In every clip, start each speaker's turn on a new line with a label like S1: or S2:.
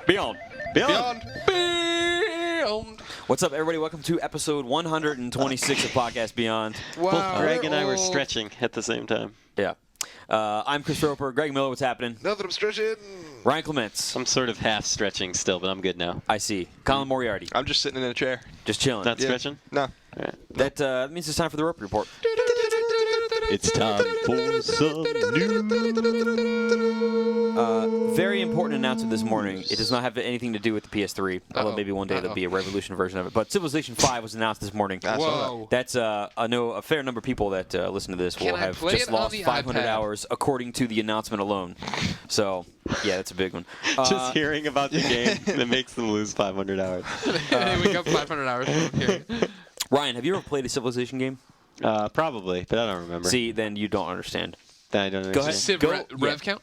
S1: Beyond.
S2: What's up, everybody? Welcome to episode 126 of Podcast Beyond.
S1: Wow. Both Greg and I were stretching at the same time.
S2: Yeah. I'm Chris Roper. Greg Miller, what's happening?
S3: Nothing, I'm stretching.
S2: Ryan Clements.
S1: I'm sort of half stretching still, but I'm good now.
S2: I see. Colin Moriarty.
S3: I'm just sitting in a chair.
S2: Just chilling.
S1: Not stretching?
S3: No.
S1: All right.
S2: That means it's time for the Roper Report.
S1: It's time for some news.
S2: Very important announcement this morning. It does not have anything to do with the PS3, although maybe one day there'll be a Revolution version of it. But Civilization 5 was announced this morning.
S3: Whoa.
S2: That's I know a fair number of people that listen to this will have just lost 500 hours according to the announcement alone. So, yeah, that's a big one.
S1: Just hearing about the game that makes them lose 500 hours.
S4: They wake up 500 hours.
S2: Ryan, have you ever played a Civilization game?
S1: Probably, but I don't remember.
S2: See, then you don't understand.
S1: Then I don't
S2: Go
S1: understand.
S2: ahead.
S4: Civ Rev count?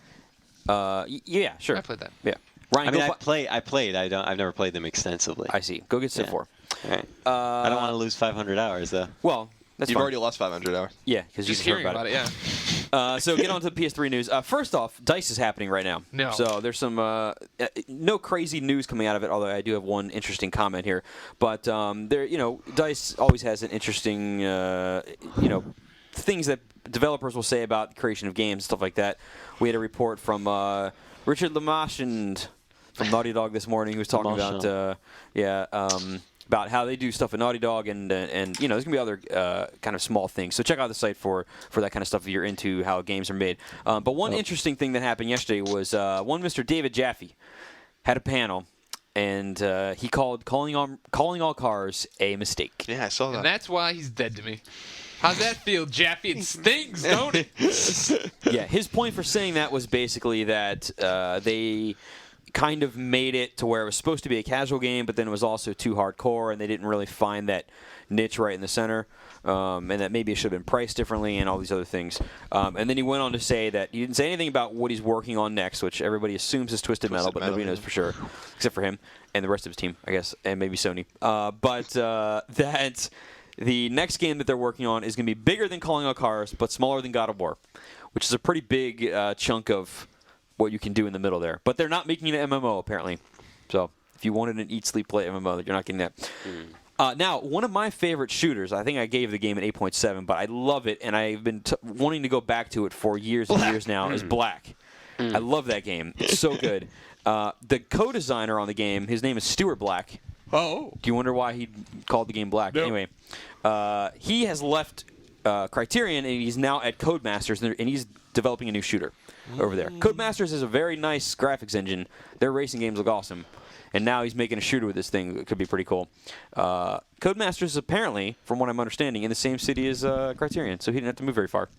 S2: Yeah, sure.
S4: I played that.
S2: Yeah. Ryan,
S1: I mean,
S2: go
S1: I played. I've never played them extensively.
S2: I see. Go get Civ 4.
S1: All right. I don't want to lose 500 hours, though.
S2: Well, that's
S3: You've
S2: fine.
S3: already lost 500 hours.
S2: Yeah, because you
S4: Just
S2: heard
S4: hearing about it, yeah.
S2: So get on to the PS3 news. First off, DICE is happening right now.
S4: No.
S2: So there's some no crazy news coming out of it, although I do have one interesting comment here. But DICE always has an interesting, things that developers will say about the creation of games and stuff like that. We had a report from Richard Lamashand from Naughty Dog this morning, who was talking about how they do stuff at Naughty Dog, and there's gonna be other kind of small things. So check out the site for that kind of stuff if you're into how games are made. But one interesting thing that happened yesterday was one Mr. David Jaffe had a panel, and he called calling all cars a mistake.
S3: Yeah, I saw that.
S4: And that's why he's dead to me. How's that feel, Jaffe? It stings, don't it?
S2: Yeah, his point for saying that was basically that they kind of made it to where it was supposed to be a casual game, but then it was also too hardcore, and they didn't really find that niche right in the center, and that maybe it should have been priced differently and all these other things. And then he went on to say that he didn't say anything about what he's working on next, which everybody assumes is Twisted Metal, but nobody knows for sure, except for him and the rest of his team, I guess, and maybe Sony. That the next game that they're working on is going to be bigger than Calling All Cars, but smaller than God of War, which is a pretty big chunk of what you can do in the middle there. But they're not making an MMO, apparently. So if you wanted an Eat, Sleep, Play MMO, you're not getting that. Now, one of my favorite shooters, I think I gave the game an 8.7, but I love it, and I've been wanting to go back to it for years and years now, is Black. I love that game. It's so good. The co-designer on the game, his name is Stuart Black.
S4: Oh.
S2: Do you wonder why he called the game Black?
S4: No.
S2: Anyway, he has left Criterion, and he's now at Codemasters, and he's developing a new shooter over there. Codemasters is a very nice graphics engine. Their racing games look awesome. And now he's making a shooter with this thing. It could be pretty cool. Codemasters is apparently, from what I'm understanding, in the same city as Criterion, so he didn't have to move very far.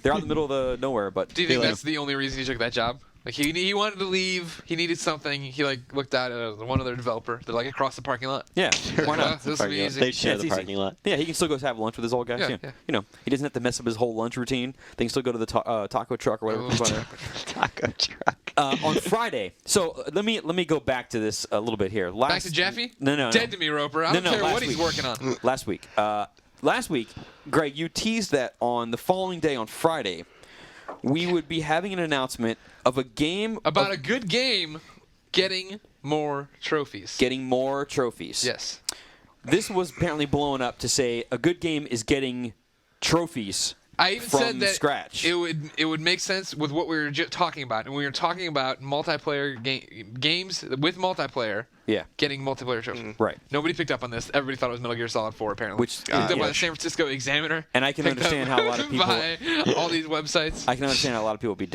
S2: They're out in the middle of the nowhere. But
S4: Do you think that's the only reason he took that job? Like he wanted to leave. He needed something. He looked at one other developer. They're like across the parking lot.
S2: Yeah, why not?
S4: This will be easy.
S1: They share
S2: it's
S1: the
S2: easy.
S1: parking lot.
S2: Yeah, he can still go have lunch with his old guys.
S4: Yeah.
S2: He doesn't have to mess up his whole lunch routine. They can still go to the taco truck or whatever.
S1: Taco truck.
S2: On Friday. So let me go back to this a little bit here.
S4: Back to Jaffe?
S2: No.
S4: Dead to me, Roper. I don't care what he's working on.
S2: Last week. Last week, Greg, you teased that on the following day, on Friday, we would be having an announcement of a game
S4: About a good game getting more trophies.
S2: getting more trophies.
S4: Yes.
S2: This was apparently blown up to say a good game is getting trophies.
S4: I even
S2: from
S4: said that
S2: scratch.
S4: it would make sense with what we were talking about, and we were talking about multiplayer games with multiplayer.
S2: Yeah.
S4: Getting multiplayer trophies.
S2: Right.
S4: Nobody picked up on this. Everybody thought it was Metal Gear Solid 4, apparently.
S2: Which
S4: picked up by
S2: yeah.
S4: the San Francisco Examiner.
S2: And I can
S4: picked
S2: understand
S4: up
S2: how a lot of people
S4: by all these websites.
S2: I can understand how a lot of people would be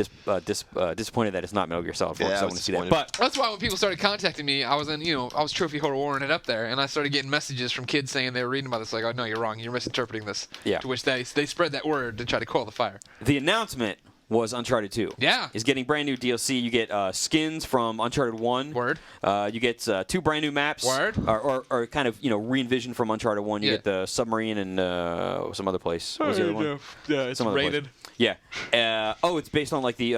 S2: disappointed that it's not Metal Gear Solid 4.
S3: Yeah,
S2: because I
S3: I
S2: want
S3: was
S2: to see that.
S3: disappointed.
S2: But
S4: That's why when people started contacting me, I was Trophy Horror Warring it up there, and I started getting messages from kids saying they were reading about this, like, oh no, you're wrong, you're misinterpreting this.
S2: Yeah.
S4: To which they spread that word to try to quell the fire.
S2: the announcement was Uncharted 2.
S4: Yeah.
S2: Is getting brand new DLC. You get skins from Uncharted 1.
S4: Word.
S2: You get 2 brand new maps.
S4: Word.
S2: Or kind of, re-envisioned from Uncharted 1. You
S4: Yeah.
S2: get the submarine and some other place. What was the other one?
S4: Yeah, it's
S2: Some other
S4: rated.
S2: place. Yeah. It's based on like the,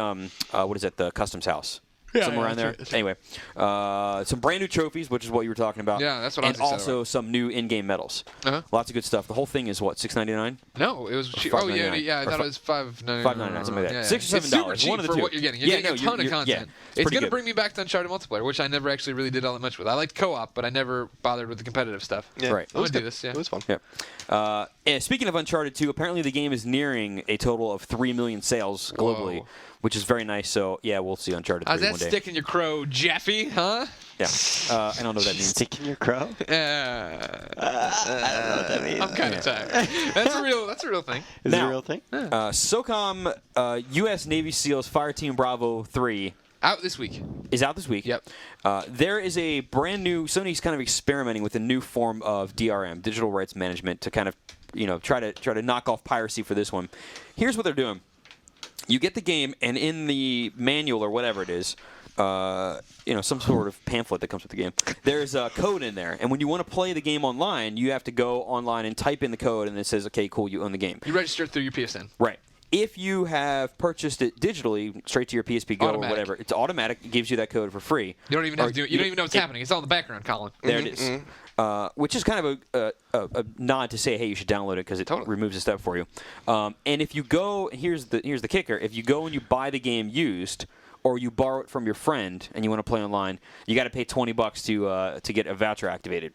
S2: what is it, the customs house. somewhere around there. Anyway, some brand new trophies, which is what you were talking about.
S4: Yeah, that's what I was
S2: And
S4: excited
S2: also
S4: about.
S2: some new in-game medals.
S4: Uh-huh.
S2: Lots of good stuff. The whole thing is what, $6.99?
S4: No, it was cheap. Oh, yeah,
S2: $5.99.
S4: yeah. I
S2: Or
S4: thought it was $5.99.
S2: $5.99, something like that.
S4: Yeah,
S2: $6 or $7.
S4: It's super cheap
S2: One of the
S4: for
S2: two.
S4: what you're getting.
S2: Yeah,
S4: You're getting
S2: no,
S4: a ton of
S2: you're-
S4: content.
S2: yeah, it's
S4: It's
S2: pretty
S4: going to
S2: good.
S4: bring me back to Uncharted multiplayer, which I never actually really did all that much with. I liked co-op, but I never bothered with the competitive stuff.
S3: Yeah,
S2: Right.
S3: It was
S4: I'm gonna do
S3: good.
S4: this, yeah.
S3: It was fun.
S2: Yeah. And speaking of Uncharted 2, apparently the game is nearing a total of 3 million sales globally,
S4: Whoa.
S2: which is very nice. So, yeah, we'll see Uncharted 3
S4: How's that
S2: one day.
S4: stick in your crow, Jeffy? Huh?
S2: Yeah. I don't know what that means.
S1: Stick in your crow?
S3: I don't know what that means.
S4: I'm kind of tired. That's a real thing.
S1: Is it
S2: Now-
S1: a real thing?
S2: SOCOM U.S. Navy SEALs Fireteam Bravo 3
S4: Out this week.
S2: is out this week.
S4: Yep.
S2: There is a brand new. Sony's kind of experimenting with a new form of DRM, digital rights management, to kind of, try to knock off piracy for this one. Here's what they're doing. You get the game, and in the manual or whatever it is, some sort of pamphlet that comes with the game, there's a code in there. And when you want to play the game online, you have to go online and type in the code, and it says, okay, cool, you own the game.
S4: You register through your PSN.
S2: Right. If you have purchased it digitally, straight to your PSP Go
S4: Automatic.
S2: or whatever, it's automatic. It gives you that code for free.
S4: You don't even have to do it. You don't even know what's happening. It's all in the background, Colin.
S2: There it is. Which is kind of a nod to say, hey, you should download it because it
S4: Totally.
S2: removes a step for you. And if you go, here's the kicker: if you go and you buy the game used, or you borrow it from your friend and you want to play online, you got to pay $20 to get a voucher activated.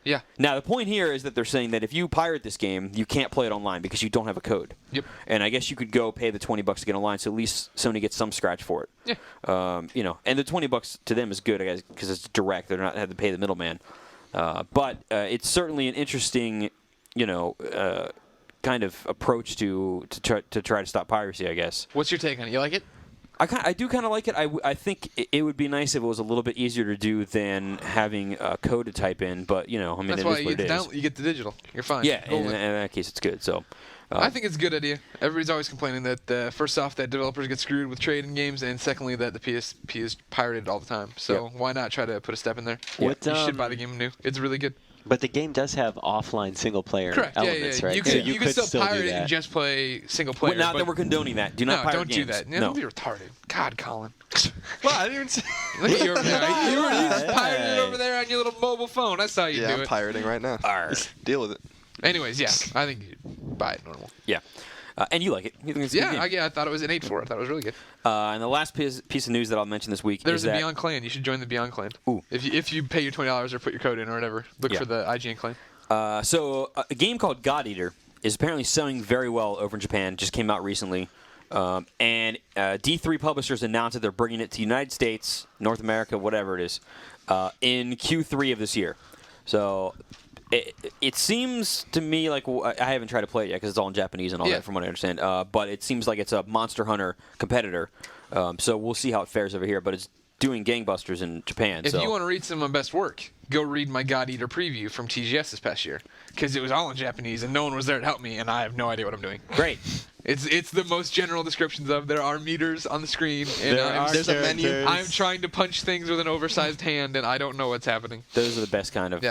S4: Yeah.
S2: Now, the point here is that they're saying that if you pirate this game, you can't play it online because you don't have a code.
S4: Yep.
S2: And I guess you could go pay the $20 to get online, so at least Sony gets some scratch for it.
S4: Yeah.
S2: And the $20 to them is good, I guess, because it's direct. They're not having to pay the middleman. But it's certainly an interesting, kind of approach to try to stop piracy, I guess.
S4: What's your take on it? You like it?
S2: I do kind of like it. I think it would be nice if it was a little bit easier to do than having a code to type in. But
S4: That's
S2: it
S4: why
S2: is
S4: you
S2: what
S4: get,
S2: it is.
S4: you get the digital. You're fine.
S2: Yeah,
S4: Go
S2: in
S4: with it.
S2: that case, it's good. So.
S4: I think it's a good idea. Everybody's always complaining that first off, that developers get screwed with trading games, and secondly, that the PSP is pirated all the time. So why not try to put a step in there?
S1: What,
S4: You should buy the game new. It's really good.
S1: But the game does have offline single-player
S4: Correct.
S1: elements,
S4: Yeah.
S1: right?
S4: You
S1: So
S4: could, you could still pirate
S1: do
S4: it
S1: that.
S4: and just play single player.
S2: Well, not
S4: but
S2: that we're condoning that. Do not
S4: no,
S2: pirate
S4: don't
S2: games.
S4: do that.
S2: No.
S4: Don't be retarded. God, Colin.
S3: Well, I didn't even say.
S4: Look at you over there. You were just
S1: Hey.
S4: pirating it over there on your little mobile phone. I saw you
S3: Yeah,
S4: do
S3: I'm
S4: it.
S3: pirating right now.
S2: Arr.
S3: Just deal with it.
S4: Anyways, yeah, I think you buy it normal.
S2: Yeah. And you like it. You think it's a good game.
S4: I thought it was an 8 for it. I thought it was really good.
S2: And the last piece of news that I'll mention this week
S4: There's
S2: is
S4: a
S2: that
S4: Beyond Clan. You should join the Beyond Clan.
S2: Ooh.
S4: If you pay your $20 or put your code in or whatever, look
S2: Yeah.
S4: for the IGN Clan.
S2: So a game called God Eater is apparently selling very well over in Japan. Just came out recently. And D3 Publishers announced that they're bringing it to the United States, North America, whatever it is, in Q3 of this year. So it seems to me like I haven't tried to play it yet because it's all in Japanese and all
S4: Yeah.
S2: that, from what I understand. But it seems like it's a Monster Hunter competitor. So we'll see how it fares over here. But it's doing gangbusters in Japan.
S4: If
S2: so.
S4: you want to read some of my best work, go read my God Eater preview from TGS this past year, because it was all in Japanese and no one was there to help me, and I have no idea what I'm doing.
S2: Great.
S4: It's the most general descriptions of there are meters on the screen, and
S3: There's a menu.
S4: I'm trying to punch things with an oversized hand, and I don't know what's happening.
S2: Those are the best kinds of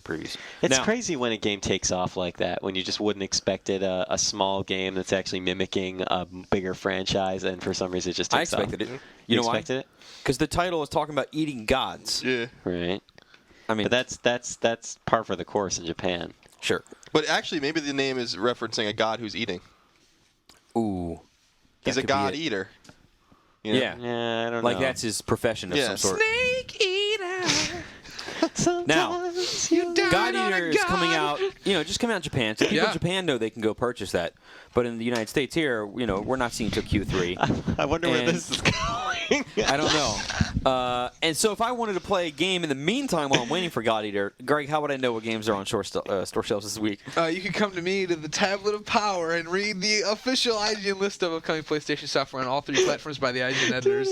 S2: previews.
S1: It's
S2: Now-
S1: crazy when a game takes off like that, when you just wouldn't expect it, a small game that's actually mimicking a bigger franchise, and for some reason it just
S2: I
S1: takes off.
S2: expected it.
S1: You
S2: know why?
S1: expected it?
S2: Because the title is talking about eating gods.
S3: Yeah.
S1: Right.
S2: I mean,
S1: But that's par for the course in Japan.
S2: sure.
S3: But actually, maybe the name is referencing a god who's eating.
S2: Ooh.
S3: He's
S2: That
S3: a
S2: could be
S3: god
S2: it.
S3: eater. You know?
S2: Yeah.
S1: Yeah, I don't
S2: Like
S1: know.
S2: that's his profession of
S3: Yeah.
S2: some sort.
S4: Snake Eater.
S2: Now,
S4: You died
S2: God
S4: on a
S2: Eater is coming
S4: god.
S2: out, just coming out in Japan. So people
S4: Yeah.
S2: in Japan know they can go purchase that. But in the United States here, we're not seeing until Q3.
S1: I wonder where
S2: And-
S1: this is going.
S2: I don't know. And so if I wanted to play a game in the meantime while I'm waiting for God Eater, Greg, how would I know what games are on store shelves this week?
S4: You can come to me to the Tablet of Power and read the official IGN list of upcoming PlayStation software on all 3 platforms by the IGN editors.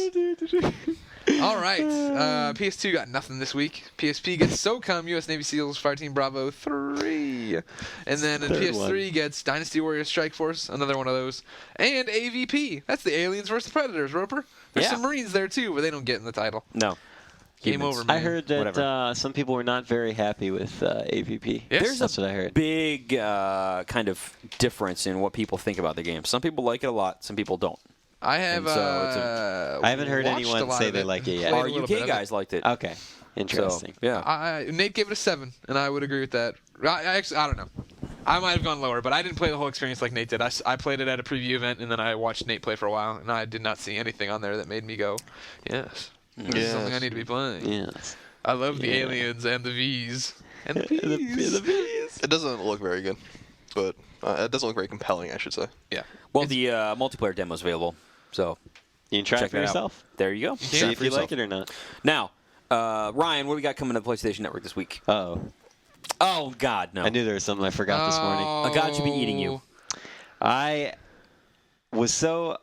S4: All right. PS2 got nothing this week. PSP gets SOCOM U.S. Navy SEALs Fireteam Bravo 3. And then
S1: Third
S4: PS3
S1: one.
S4: gets Dynasty Warriors Strike Force, another one of those. And AVP. That's the Aliens vs. Predators, Roper. There's
S2: Yeah.
S4: some Marines there, too, but they don't get in the title.
S2: No.
S4: Game
S2: Humans.
S4: over, man.
S1: I heard that
S2: Whatever.
S1: some people were not very happy with AVP.
S4: Yes.
S1: That's what I heard.
S2: Big kind of difference in what people think about the game. Some people like it a lot. Some people don't.
S4: I have.
S2: And so
S1: I haven't heard
S4: watched a
S1: anyone
S4: lot
S1: say
S4: of
S1: they
S4: it.
S1: like it
S4: Played
S1: yet.
S4: a
S2: Our
S4: little
S2: UK
S4: bit of it.
S2: guys liked it.
S1: Okay, interesting.
S2: So, yeah.
S4: Nate gave it a 7, and I would agree with that. I don't know. I might have gone lower, but I didn't play the whole experience like Nate did. I played it at a preview event, and then I watched Nate play for a while, and I did not see anything on there that made me go, yes, this is something I need to be playing.
S1: Yes.
S4: I love the
S1: Yeah.
S4: aliens and the Vs. And the
S1: The
S4: Vs.
S1: bees.
S3: It doesn't look very good, but it doesn't look very compelling, I should say.
S4: Yeah.
S2: Well, the multiplayer demo's available, so
S1: You can try
S2: check
S1: it for
S2: that
S1: yourself.
S2: out. There you go.
S1: See
S2: Try it
S1: if
S2: for
S1: you
S2: yourself.
S1: like it or not.
S2: Now, Ryan, what do we got coming to the PlayStation Network this week?
S1: Oh,
S2: Oh, God, no.
S1: I knew there was something I forgot this morning.
S4: Oh.
S2: A god should be eating you.
S1: I was so.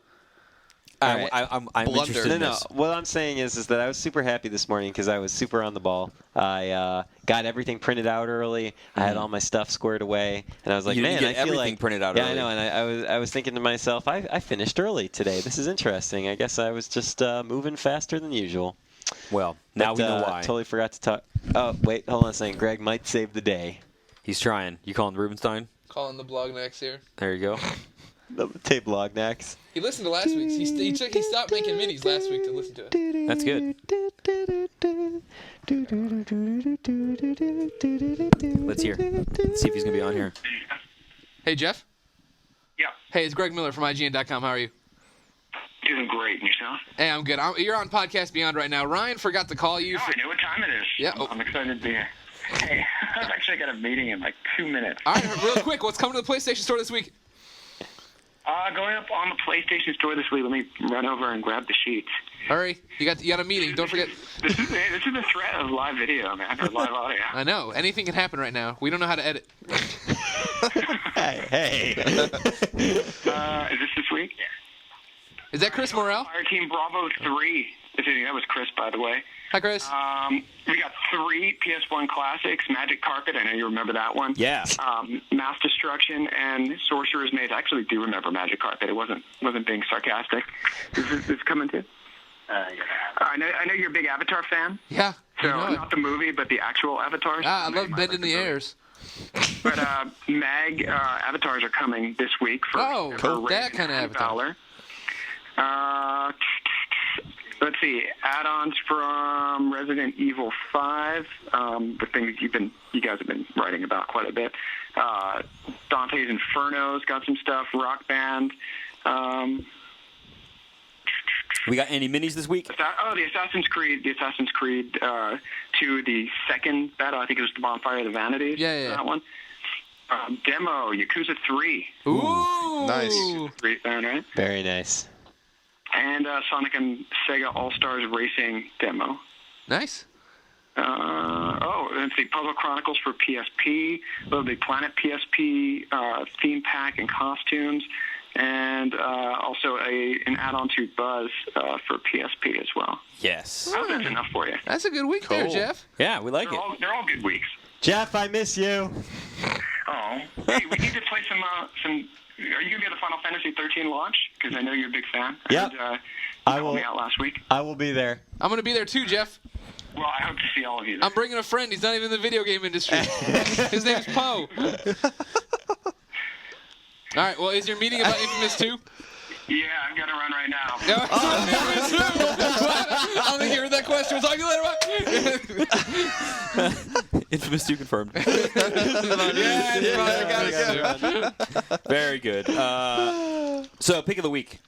S2: I'm
S3: Blunder.
S2: interested
S1: No,
S2: in
S1: no.
S2: this.
S1: What I'm saying is that I was super happy this morning because I was super on the ball. I got everything printed out early. I had all my stuff squared away, and I was like,
S2: You didn't
S1: man,
S2: get
S1: I feel
S2: everything
S1: like
S2: printed out
S1: yeah,
S2: early.
S1: I know. And I was thinking to myself, I finished early today. This is interesting. I guess I was just moving faster than usual.
S2: Well, now
S1: But,
S2: we know why.
S1: Totally forgot to talk. Oh, wait, hold on a second. Greg might save the day.
S2: He's trying. You calling Rubenstein?
S4: Calling the blog next here.
S2: There you go.
S1: The tape log next.
S4: He listened to last week's. He stopped making minis last week to listen to it.
S2: That's good. Let's hear. Let's see if he's going to be on here.
S4: Hey, Jeff.
S5: Yeah,
S4: Hey, it's Greg Miller from IGN.com. How are you?
S5: doing great. And yourself?
S4: Hey, I'm good. You're on Podcast Beyond right now. Ryan forgot to call you.
S5: Oh, I know what time it is.
S4: Yeah.
S5: I'm excited to be here. Hey, I've actually got a meeting in like 2 minutes.
S4: All right, real quick. What's coming to the PlayStation Store this week?
S5: Going up on the PlayStation Store this week. Let me run over and grab the sheets.
S4: Hurry. You got a meeting. Don't forget.
S5: This is the threat of live video, man, or live audio.
S4: I know. Anything can happen right now. We don't know how to edit.
S1: Hey.
S5: Is this week? Yeah.
S4: Is that Chris Morrell?
S5: Fire Team Bravo 3. That was Chris, by the way.
S4: Hi, Chris.
S5: We got 3 PS1 classics. Magic Carpet. I know you remember that one.
S2: Yeah.
S5: Mass Destruction and Sorcerer's Maze. I actually do remember Magic Carpet. It wasn't being sarcastic. Is this coming too? Yeah. I know you're a big Avatar fan.
S4: Yeah.
S5: So
S4: You know it.
S5: not the movie, but the actual Avatars.
S4: I
S5: You
S4: love
S5: might
S4: bending
S5: like
S4: the
S5: movie.
S4: airs.
S5: But Mag Avatars are coming this week for
S4: Oh, cool.
S5: Raven
S4: That kinda
S5: and
S4: Avatar.
S5: Valor. Let's see, add-ons from Resident Evil 5, the thing that you guys have been writing about quite a bit. Dante's Inferno's got some stuff. Rock Band.
S2: We got any minis this week?
S5: The Assassin's Creed 2, the second battle. I think it was the Bonfire of the Vanities.
S4: Yeah.
S5: That one. Demo, Yakuza 3.
S4: Ooh.
S3: Nice.
S5: 3 fan, right?
S1: Very nice.
S5: And Sonic and Sega All-Stars Racing demo.
S4: Nice.
S5: Let's see, Puzzle Chronicles for PSP, Little Big Planet PSP, theme pack and costumes, and also an add-on to Buzz for PSP as well.
S2: Yes.
S5: I hope that's enough for you.
S4: That's a good week there,
S3: Cool.
S4: Jeff.
S2: Yeah, we like
S5: They're
S2: it.
S5: all good weeks.
S1: Jeff, I miss you.
S5: Oh, hey, we need to play some. Are you gonna be at the Final Fantasy 13 launch? Because I know you're a big fan.
S1: Yep.
S5: And,
S1: I
S5: you called
S1: will.
S5: me out last week.
S1: I will be there.
S4: I'm going to be there too, Jeff.
S5: Well, I hope to see all of you there.
S4: I'm bringing a friend. He's not even in the video game industry. His name's Poe. All right. Well, is your meeting about Infamous 2?
S5: Yeah, I've got to run right now.
S4: I don't think you heard that question. We'll talk to you later. Bye.
S2: Infamous 2 confirmed. Very good. So, pick of the week.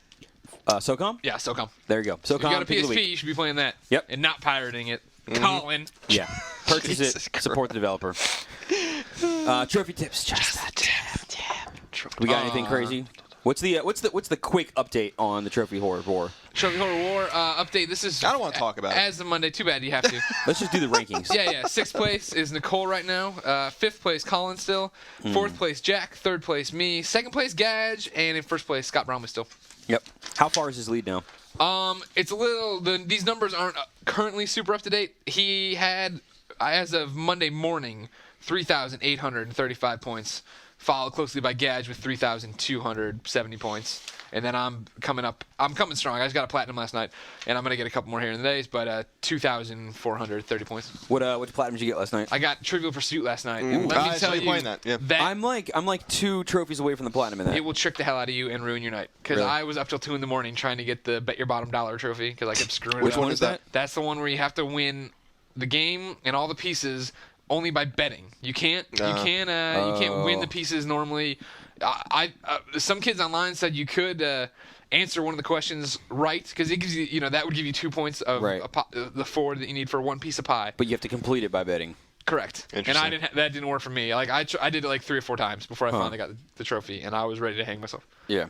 S2: SOCOM?
S4: Yeah, SOCOM.
S2: There you go.
S4: If you
S2: SOCOM,
S4: got a
S2: pick of the
S4: PSP,
S2: week.
S4: you should be playing that.
S2: Yep.
S4: And not pirating it. Colin.
S2: Yeah. Purchase
S3: Jesus
S2: it. Support the developer. Trophy tips. We got anything crazy? What's the quick update on the Trophy Horror War?
S4: Trophy Horror War update. This is.
S3: I don't wanna talk about it.
S4: As of Monday. Too bad you have to.
S2: Let's just do the rankings.
S4: Yeah. 6th place is Nicole right now. 5th place, Colin still. 4th place, Jack. 3rd place, me. 2nd place, Gage. And in 1st place, Scott Bromley still.
S2: Yep. How far is his lead now?
S4: It's a little. These numbers aren't currently super up to date. He had, as of Monday morning, 3,835 points followed closely by Gadge with 3,270 points. And then I'm coming strong. I just got a platinum last night, and I'm going to get a couple more here in the days, but 2,430 points.
S2: What platinum did you get last night?
S4: I got Trivial Pursuit last night. And let me tell you
S3: playing that. Yeah.
S2: I'm like 2 trophies away from the platinum in that.
S4: It will trick the hell out of you and ruin your night. Because
S2: Really?
S4: I was up till 2 in the morning trying to get the Bet Your Bottom Dollar trophy because I kept screwing it up.
S2: Which one is that?
S4: That's the one where you have to win the game and all the pieces only by betting. You can't win the pieces normally. Some kids online said you could answer one of the questions right because it gives you, that would give you 2 points of the 4 that you need for one piece of pie.
S2: But you have to complete it by betting.
S4: Correct. And that didn't work for me. Like I did it like 3 or 4 times before I finally got the trophy, and I was ready to hang myself.
S2: Yeah.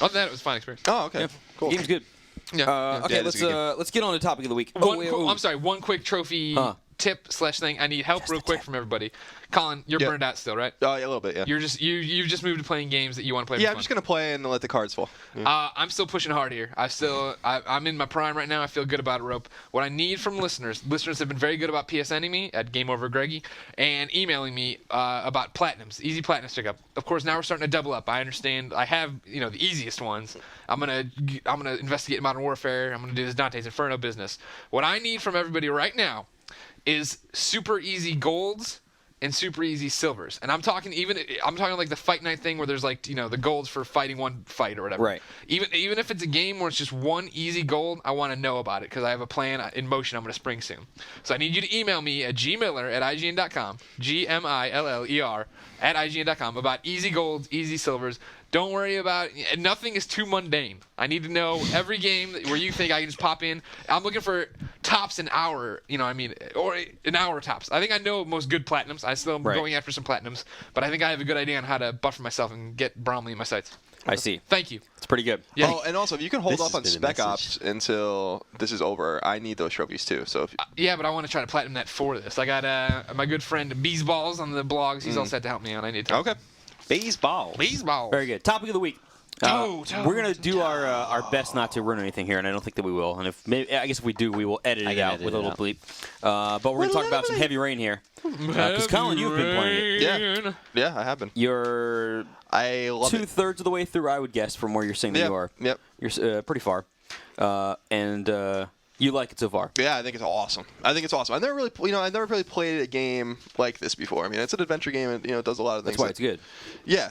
S4: Other than that, it was a fine experience.
S3: Oh, okay.
S2: Yeah.
S3: Cool.
S2: Game's good.
S4: Yeah.
S2: Okay,
S3: it's a good game.
S2: let's get on to topic of the week.
S4: I'm sorry. One quick trophy tip / thing. I need help real quick from everybody. Colin, you're burned out still, right?
S3: Yeah, a little bit. Yeah.
S4: You've just moved to playing games that you want to play.
S3: Yeah,
S4: for
S3: I'm
S4: fun.
S3: just gonna play and let the cards fall. Yeah.
S4: I'm still pushing hard here. I'm in my prime right now. I feel good about it, Rope. What I need from listeners have been very good about PSNing me at Game Over Greggy and emailing me about platinums, easy platinums pickup. Of course, now we're starting to double up. I understand. I have the easiest ones. I'm gonna investigate Modern Warfare. I'm gonna do this Dante's Inferno business. What I need from everybody right now is super easy golds and super easy silvers. And I'm talking like the fight night thing where there's like, the golds for fighting one fight or whatever.
S2: Right.
S4: Even if it's a game where it's just one easy gold, I want to know about it because I have a plan in motion I'm going to spring soon. So I need you to email me at gmiller@ign.com, Gmiller @ign.com about easy golds, easy silvers. Don't worry about it. Nothing is too mundane. I need to know every game where you think I can just pop in. I'm looking for tops an hour, or an hour tops. I think I know most good platinums. I still am going after some platinums, but I think I have a good idea on how to buffer myself and get Bromley in my sights.
S2: I see.
S4: Thank you.
S2: It's pretty good.
S4: Yeah.
S3: Oh, and also, if you can hold
S1: This
S3: off
S1: has
S3: on
S1: been a
S3: Spec
S1: message.
S3: Ops until this is over, I need those trophies too. So if
S4: Yeah, but I want to try to platinum that for this. I got my good friend Beesballs on the blogs. He's all set to help me out. I need to.
S3: okay.
S1: Baseball.
S4: Beesballs.
S2: Very good. Topic of the week. We're gonna do our best not to ruin anything here, and I don't think that we will. And I guess if we do, we will edit it out with a little bleep. But we're gonna talk about some heavy rain here. Because Colin, you've been playing it.
S3: Yeah, I have been.
S2: You're
S3: I love it.
S2: 2/3 of the way through, I would guess, from where you're saying that you are.
S3: Yep.
S2: You're pretty far, and you like it so far.
S3: Yeah, I think it's awesome. I've never really played a game like this before. I mean, it's an adventure game, and it does a lot of things.
S2: That's why it's good.
S3: Yeah,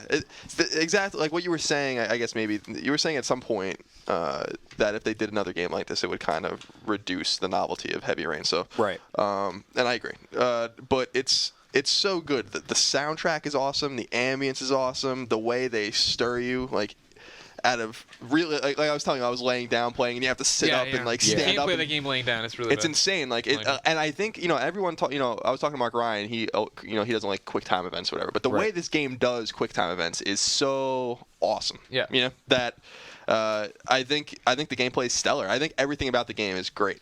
S3: exactly like what you were saying. I guess maybe you were saying at some point that if they did another game like this, it would kind of reduce the novelty of Heavy Rain. So
S2: Right.
S3: And I agree. But it's so good. The soundtrack is awesome. The ambience is awesome. The way they stir you, like. Out of really, like I was telling you, I was laying down playing, and you have to sit up and
S4: You
S3: stand
S4: can't
S3: up.
S4: play
S3: and
S4: the game laying down. It's really
S3: it's
S4: bad.
S3: insane. Like and I think everyone talk. I was talking to Mark Ryan. He doesn't like quick time events or whatever. But the way this game does quick time events is so awesome.
S4: Yeah.
S3: That I think the gameplay is stellar. I think everything about the game is great.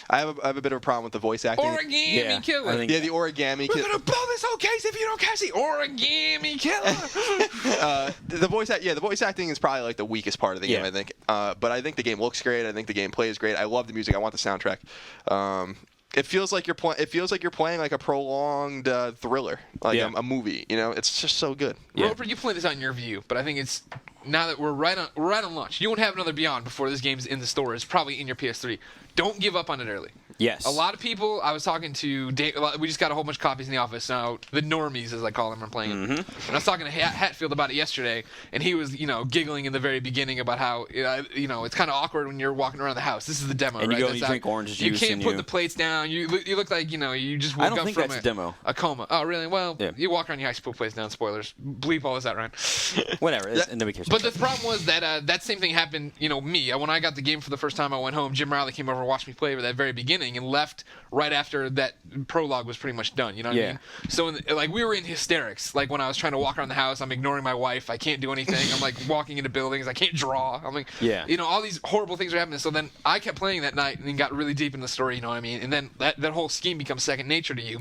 S3: I have a bit of a problem with the voice acting.
S4: Origami killer.
S2: I think-
S3: Yeah, the origami.
S4: We're gonna blow this whole case if you don't catch the origami killer.
S3: The voice acting is probably like the weakest part of the game,
S2: Yeah.
S3: I think. But I think the game looks great. I think the gameplay is great. I love the music. I want the soundtrack. It feels like you're playing like a prolonged thriller, like a movie. It's just so good.
S2: Yeah.
S4: Roper, you point this out in your view, but I think it's now that we're right on launch. You won't have another Beyond before this game's in the store. It's probably in your PS3. Don't give up on it early.
S2: Yes.
S4: A lot of people, I was talking to Dave, we just got a whole bunch of copies in the office now. The normies, as I call them, are playing it. And I was talking to Hatfield about it yesterday, and he was, giggling in the very beginning about how, it's kind of awkward when you're walking around the house. This is the demo,
S2: And
S4: right?
S2: you go and you drink orange
S4: You
S2: juice
S4: can't
S2: and
S4: put
S2: you-
S4: the plates down. You look like, you just
S2: I
S4: woke
S2: don't
S4: up
S2: think
S4: from
S2: that's a demo.
S4: a coma. Oh, really? Well,
S2: Yeah.
S4: you walk around your high school plates down. Spoilers. Bleep all this out, Ryan.
S2: Whatever. And nobody cares.
S4: But the problem was that that same thing happened, me. When I got the game for the first time, I went home. Jim Riley came over and watched me play at that very beginning and left right after that prologue was pretty much done. You know what I mean? So, we were in hysterics. Like, when I was trying to walk around the house, I'm ignoring my wife. I can't do anything. I'm, walking into buildings. I can't draw. I'm like, all these horrible things are happening. So then I kept playing that night and then got really deep in the story, you know what I mean? And then that whole scheme becomes second nature to you.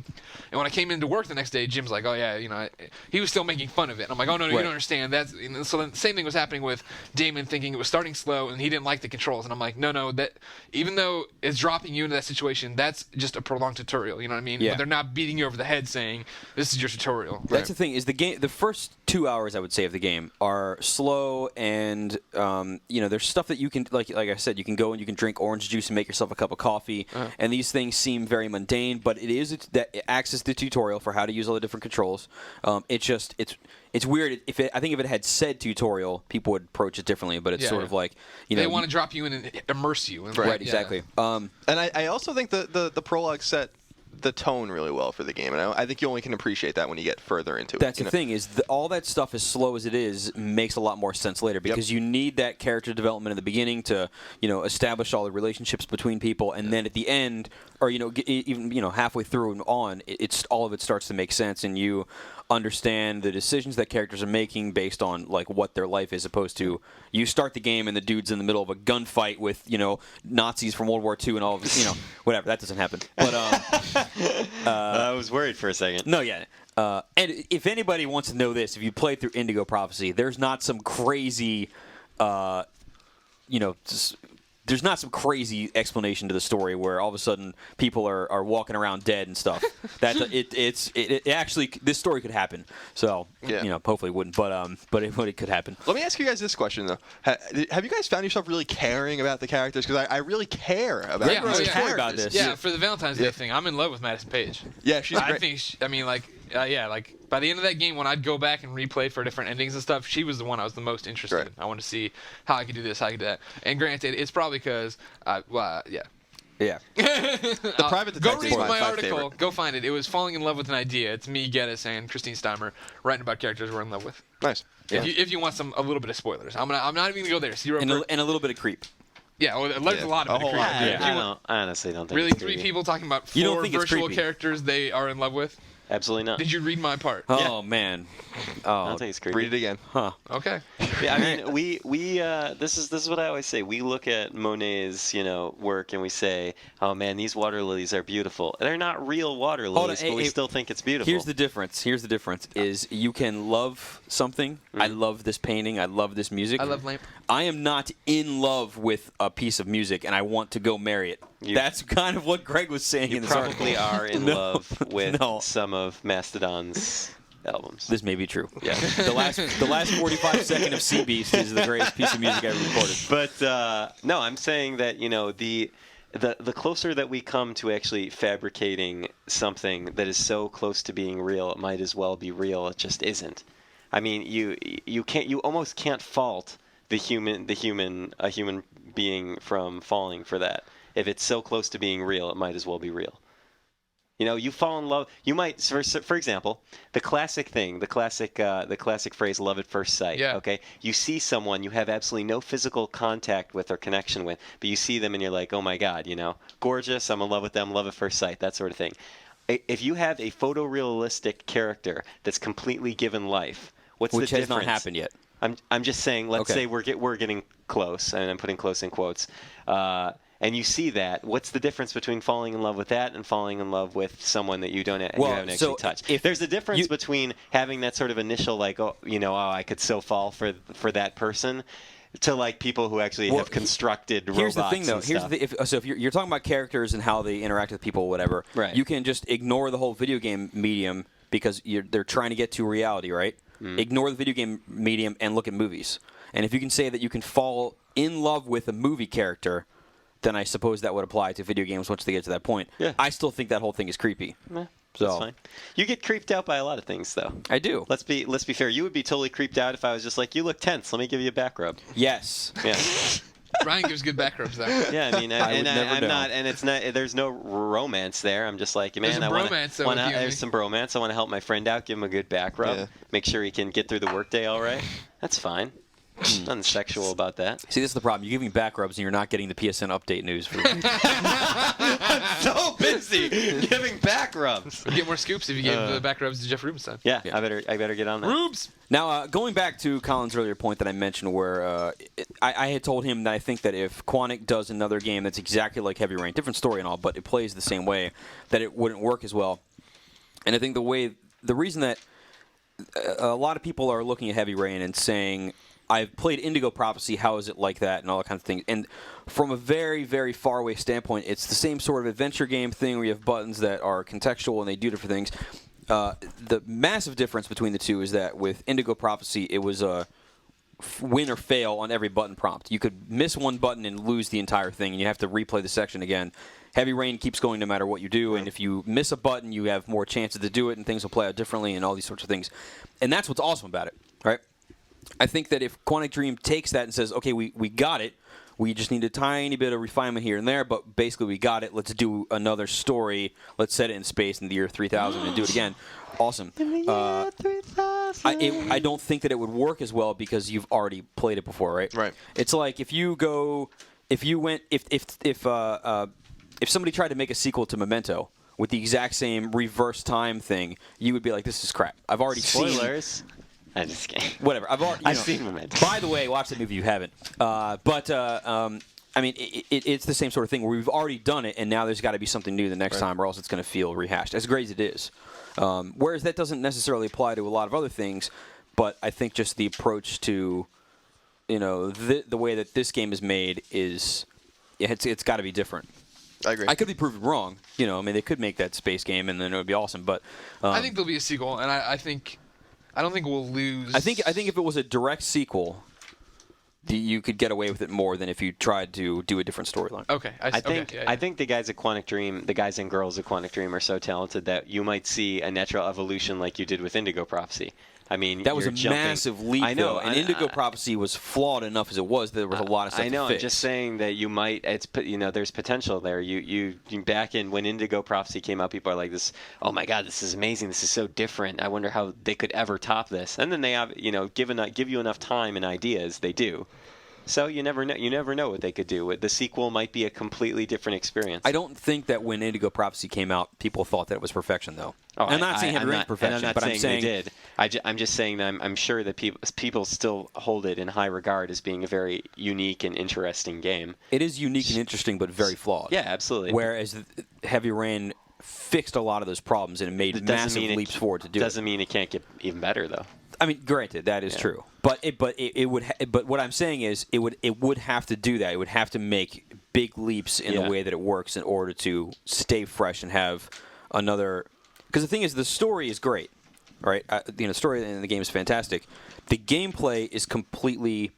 S4: And when I came into work the next day, Jim's like, oh, yeah, he was still making fun of it. And I'm like, oh, no, you don't understand. So then the same thing was happening with Damon thinking it was starting slow and he didn't like the controls. And I'm like, no, that even though it's dropping you into that situation, that's just a prolonged tutorial. You know what I mean?
S2: Yeah.
S4: But they're not beating you over the head saying, this is your tutorial.
S2: That's the thing, is the first 2 hours, I would say, of the game are slow, and there's stuff that you can, like I said, you can go and you can drink orange juice and make yourself a cup of coffee, and these things seem very mundane, but it acts as the tutorial for how to use all the different controls. It's weird. I think if it had said tutorial, people would approach it differently, but it's sort of like,
S4: they want to drop you in and immerse you.
S2: Right, exactly.
S3: And I also think the prologue set the tone really well for the game, and I think you only can appreciate that when you get further into it.
S2: That's the thing, is all that stuff, as slow as it is, makes a lot more sense later, because you need that character development in the beginning to establish all the relationships between people, and then at the end, or even halfway through and on, it's all of it starts to make sense, and you understand the decisions that characters are making based on like what their life is, opposed to you start the game and the dude's in the middle of a gunfight with Nazis from World War II and all of whatever. That doesn't happen. But
S1: I was worried for a second.
S2: no, yeah. And if anybody wants to know this, if you played through Indigo Prophecy, there's not some crazy there's not some crazy explanation to the story where all of a sudden people are walking around dead and stuff. It actually, this story could happen. So hopefully it wouldn't, but it could happen.
S3: Let me ask you guys this question though: have you guys found yourself really caring about the characters? Because I really care about.
S4: Yeah,
S3: these characters.
S2: about this.
S4: Yeah, for the Valentine's Day thing, I'm in love with Madison Paige.
S3: Yeah, she's great.
S4: I think, by the end of that game, when I'd go back and replay for different endings and stuff, she was the one I was the most interested in. I wanted to see how I could do this, how I could do that. And granted, it's probably because,
S2: Yeah.
S3: The Private Detective
S4: Go read
S3: is
S4: my
S3: my
S4: article.
S3: favorite.
S4: Go find it. It was Falling in Love with an Idea. It's me, Geddes, and Christine Steimer writing about characters we're in love with.
S3: Nice.
S2: Yeah.
S4: If you want a little bit of spoilers, I'm not even gonna go there. Zero.
S2: And a little bit of creep.
S4: Yeah, well, there's a lot of
S3: A
S4: it.
S3: whole lot.
S1: I honestly don't think
S4: Really,
S1: it's
S4: 3
S1: creepy.
S4: people talking about
S2: You don't
S4: 4
S2: think it's
S4: virtual
S2: creepy?
S4: characters they are in love with.
S1: Absolutely not.
S4: Did you read my part?
S2: Oh man.
S1: I don't think it's creepy.
S3: Read it again.
S2: Huh.
S4: Okay.
S1: Yeah, I mean, we this is what I always say. We look at Monet's work and we say, oh man, these water lilies are beautiful. They're not real water lilies, but we still think it's beautiful.
S2: Here's the difference. Is you can love something. I love this painting. I love this music.
S4: I love lamp.
S2: I am not in love with a piece of music, and I want to go marry it. That's kind of what Greg was saying
S1: You
S2: in this
S1: probably
S2: article.
S1: are in
S2: No.
S1: love with
S2: No.
S1: some of Mastodon's albums.
S2: This may be true.
S1: Yeah.
S2: The last 45 second of Sea Beast is the greatest piece of music ever recorded.
S1: But no, I'm saying that the closer that we come to actually fabricating something that is so close to being real, it might as well be real. It just isn't. I mean, you almost can't fault a human being from falling for that. If it's so close to being real, it might as well be real. You fall in love. You might, for example, the classic phrase "love at first sight."
S4: Yeah.
S1: Okay. You see someone you have absolutely no physical contact with or connection with, but you see them and you're like, "Oh my God, gorgeous! I'm in love with them. Love at first sight." That sort of thing. If you have a photorealistic character that's completely given life, what's the difference?
S2: Which has not happened yet.
S1: I'm just saying. Let's say we're getting close, and I'm putting close in quotes. And you see that. What's the difference between falling in love with that and falling in love with someone that you haven't actually touched? There's a difference between having that sort of initial I could so fall for that person, to like people who actually have constructed robots.
S2: Here's the thing, though.
S1: And stuff.
S2: If you're talking about characters and how they interact with people, or whatever,
S1: right.
S2: You can just ignore the whole video game medium because they're trying to get to reality, right? Ignore the video game medium and look at movies. And if you can say that you can fall in love with a movie character, then I suppose that would apply to video games once they get to that point.
S1: Yeah.
S2: I still think that whole thing is creepy.
S1: That's fine. You get creeped out by a lot of things, though.
S2: I do.
S1: Let's be fair. You would be totally creeped out if I was just like, you look tense. Let me give you a back rub.
S2: Yes.
S1: Yeah.
S4: Ryan gives good back rubs, though.
S1: Yeah, I mean,
S2: I would never
S1: I'm
S2: know.
S1: not, and it's not. There's no romance there. I'm just like, man,
S4: There's a bromance, though, with you and me.
S1: There's some bromance. I want to help my friend out, give him a good back rub, make sure he can get through the workday all right. That's fine. Nothing sexual about that.
S2: See, this is the problem. You're giving back rubs and you're not getting the PSN update news.
S1: I'm so busy giving back rubs.
S4: You get more scoops if you give the back rubs to Jeff Rubenstein.
S1: Yeah, I better get on that.
S4: Rubes!
S2: Now, going back to Colin's earlier point that I mentioned where I had told him that I think that if Quantic does another game that's exactly like Heavy Rain, different story and all, but it plays the same way, that it wouldn't work as well. And I think the reason that a lot of people are looking at Heavy Rain and saying, I've played Indigo Prophecy. How is it like that, and all that kind of thing. And from a very, very far away standpoint, it's the same sort of adventure game thing where you have buttons that are contextual and they do different things. The massive difference between the two is that with Indigo Prophecy, it was a win or fail on every button prompt. You could miss one button and lose the entire thing, and you have to replay the section again. Heavy Rain keeps going no matter what you do, and if you miss a button, you have more chances to do it, and things will play out differently, and all these sorts of things. And that's what's awesome about it, right? I think that if Quantic Dream takes that and says, okay, we got it, we just need a tiny bit of refinement here and there, but basically we got it, let's do another story, let's set it in space in the year 3000 and do it again. Awesome. I don't think that it would work as well because you've already played it before, right?
S3: Right.
S2: It's like if somebody tried to make a sequel to Memento with the exact same reverse time thing, you would be like, this is crap. I've already seen...
S1: Spoilers. I'm just kidding.
S2: Whatever. I've
S1: seen Memento.
S2: By the way, watch that movie if you haven't. I mean, it's the same sort of thing where we've already done it, and now there's got to be something new the next time, or else it's going to feel rehashed, as great as it is. Whereas that doesn't necessarily apply to a lot of other things, but I think just the approach to, the way that this game is made is, it's got to be different.
S3: I agree.
S2: I could be proven wrong. I mean, they could make that space game, and then it would be awesome. But
S4: I think there'll be a sequel, and I don't think we'll lose.
S2: I think if it was a direct sequel, you could get away with it more than if you tried to do a different storyline.
S4: Okay.
S1: I think the guys at Quantic Dream, the guys and girls at Quantic Dream, are so talented that you might see a natural evolution like you did with Indigo Prophecy. I mean,
S2: that was a massive leap.
S1: I know,
S2: though, and Indigo Prophecy was flawed enough as it was. There was a lot of stuff.
S1: I know.
S2: To fix.
S1: I'm just saying that you might. There's potential there. You back in when Indigo Prophecy came out, people are like this. Oh my God, this is amazing. This is so different. I wonder how they could ever top this. And then they have, give you enough time and ideas. They do. So you never know. You never know what they could do. The sequel might be a completely different experience.
S2: I don't think that when Indigo Prophecy came out, people thought that it was perfection, though. I'm not saying it was perfection, but I'm saying
S1: they did. I'm just saying that I'm sure that people still hold it in high regard as being a very unique and interesting game.
S2: It is unique and interesting, but very flawed.
S1: Yeah, absolutely.
S2: Whereas Heavy Rain fixed a lot of those problems and it made massive leaps forward to do it.
S1: Doesn't mean it can't get even better, though.
S2: I mean, granted, that is true, but what I'm saying is it would have to do that. It would have to make big leaps in the way that it works in order to stay fresh and have another. Because the thing is, the story is great, right? The story in the game is fantastic. The gameplay is completely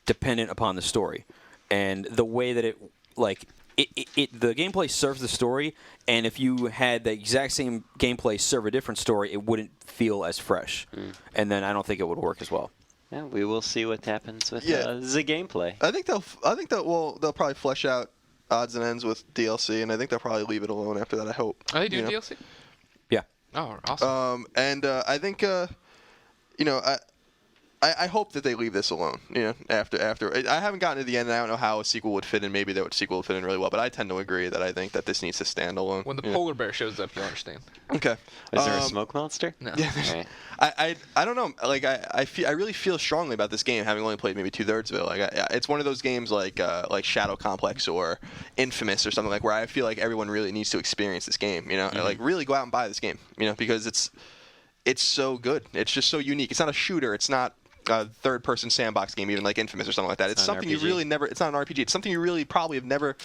S2: dependent upon the story, and the way that the gameplay serves the story, and if you had the exact same gameplay serve a different story, it wouldn't feel as fresh, and then I don't think it would work as well.
S1: Yeah, we will see what happens with the gameplay.
S3: I think they'll probably flesh out odds and ends with DLC, and I think they'll probably leave it alone after that. I hope.
S4: Are they doing DLC?
S2: Yeah.
S4: Oh, awesome.
S3: I think I hope that they leave this alone. After I haven't gotten to the end, and I don't know how a sequel would fit in. Maybe that sequel would fit in really well, but I tend to agree that I think that this needs to stand alone.
S4: When the polar bear shows up, you'll understand.
S3: Okay.
S1: Is there a smoke monster?
S4: No.
S3: Yeah.
S1: Right.
S3: I don't know. Like I really feel strongly about this game, having only played maybe 2/3 of it. Like it's one of those games like Shadow Complex or Infamous or something like where I feel like everyone really needs to experience this game. And like really go out and buy this game. Because it's so good. It's just so unique. It's not a shooter. It's not a third-person sandbox game, even like Infamous or something like that. It's something you really never. It's not an RPG. It's something you really probably have never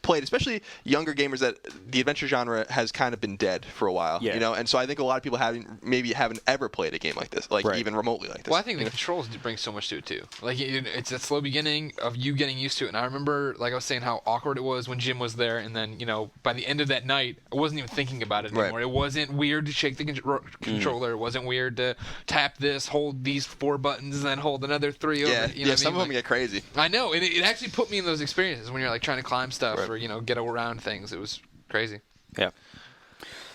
S3: played, especially younger gamers that the adventure genre has kind of been dead for a while.
S2: Yeah.
S3: And so I think a lot of people haven't ever played a game like this, even remotely like this.
S4: Well, I think the controls bring so much to it too. Like it's a slow beginning of you getting used to it. And I remember, like I was saying, how awkward it was when Jim was there, and then by the end of that night, I wasn't even thinking about it anymore.
S3: Right.
S4: It wasn't weird to shake the controller. It wasn't weird to tap this, hold these 4 buttons, and then hold another 3 over.
S3: Some of them get crazy.
S4: I know, and it actually put me in those experiences when you're like trying to climb stuff or get around things. It was crazy.
S2: Yeah.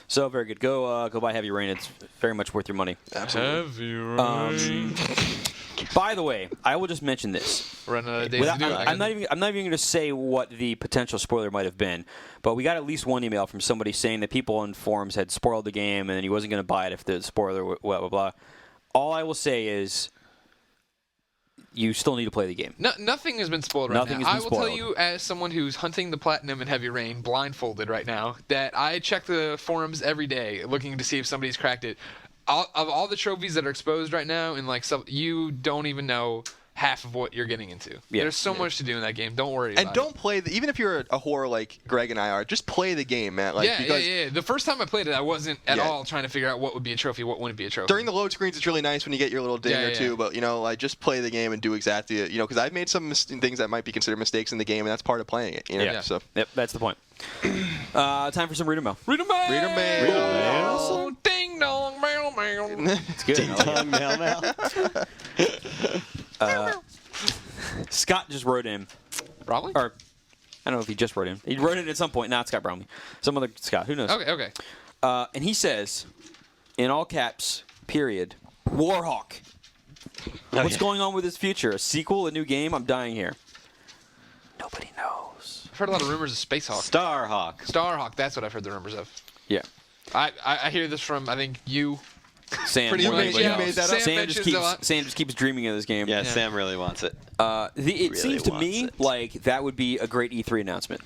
S2: So very good. Go buy Heavy Rain. It's very much worth your money.
S3: Absolutely.
S4: Heavy Rain.
S2: By the way, I will just mention this.
S4: I'm
S2: not even going to say what the potential spoiler might have been, but we got at least one email from somebody saying that people on forums had spoiled the game and he wasn't going to buy it if the spoiler blah blah blah. All I will say is, you still need to play the game.
S4: Nothing has been spoiled right now. I will tell you, as someone who's hunting the platinum in Heavy Rain blindfolded right now, that I check the forums every day looking to see if somebody's cracked it. Of all the trophies that are exposed right now, and you don't even know half of what you're getting into.
S2: Yeah.
S4: There's so much to do in that game. Don't worry.
S3: And
S4: about
S3: don't play even if you're a whore like Greg and I are, just play the game, man. Like,
S4: yeah. The first time I played it, I wasn't at
S3: Yeah.
S4: all trying to figure out what would be a trophy, what wouldn't be a trophy.
S3: During the load screens, it's really nice when you get your little ding or two, but like just play the game and do exactly it. Because I've made some things that might be considered mistakes in the game, and that's part of playing it.
S2: Yeah.
S3: So
S2: Yep, that's the point. Time for some reader mail.
S4: Reader mail.
S3: Reader mail.
S4: Ding dong, mail, mail.
S2: It's good. Scott just wrote in.
S4: Probably.
S2: Or, I don't know if he just wrote in. He wrote in at some point. Not Scott Brownlee. Some other Scott. Who knows?
S4: Okay.
S2: And he says, in all caps, period, Warhawk. What's going on with his future? A sequel? A new game? I'm dying here. Nobody knows.
S4: I've heard a lot of rumors of Space Hawk.
S1: Starhawk.
S4: Starhawk, that's what I've heard the rumors of.
S2: Yeah.
S4: I hear this from, I think, you.
S2: Sam.
S3: Pretty
S2: more than
S3: much,
S2: anybody
S3: yeah,
S2: else.
S3: made that up.
S2: Sam just keeps dreaming of this game.
S1: Yeah, Sam really wants it.
S2: It
S1: Really
S2: seems to
S1: wants
S2: me
S1: it.
S2: like that would be a great E3 announcement.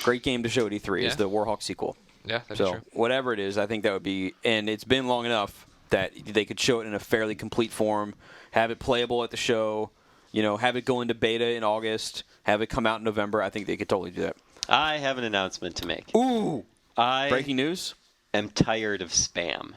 S2: Great game to show at E3 is
S4: Yeah.
S2: the Warhawk sequel.
S4: Yeah, that's
S2: So
S4: true.
S2: whatever it is, I think that would be, and it's been long enough that they could show it in a fairly complete form, have it playable at the show, have it go into beta in August, have it come out in November. I think they could totally do that.
S1: I have an announcement to make.
S2: Ooh!
S1: I
S2: Breaking news?
S1: am tired of spam.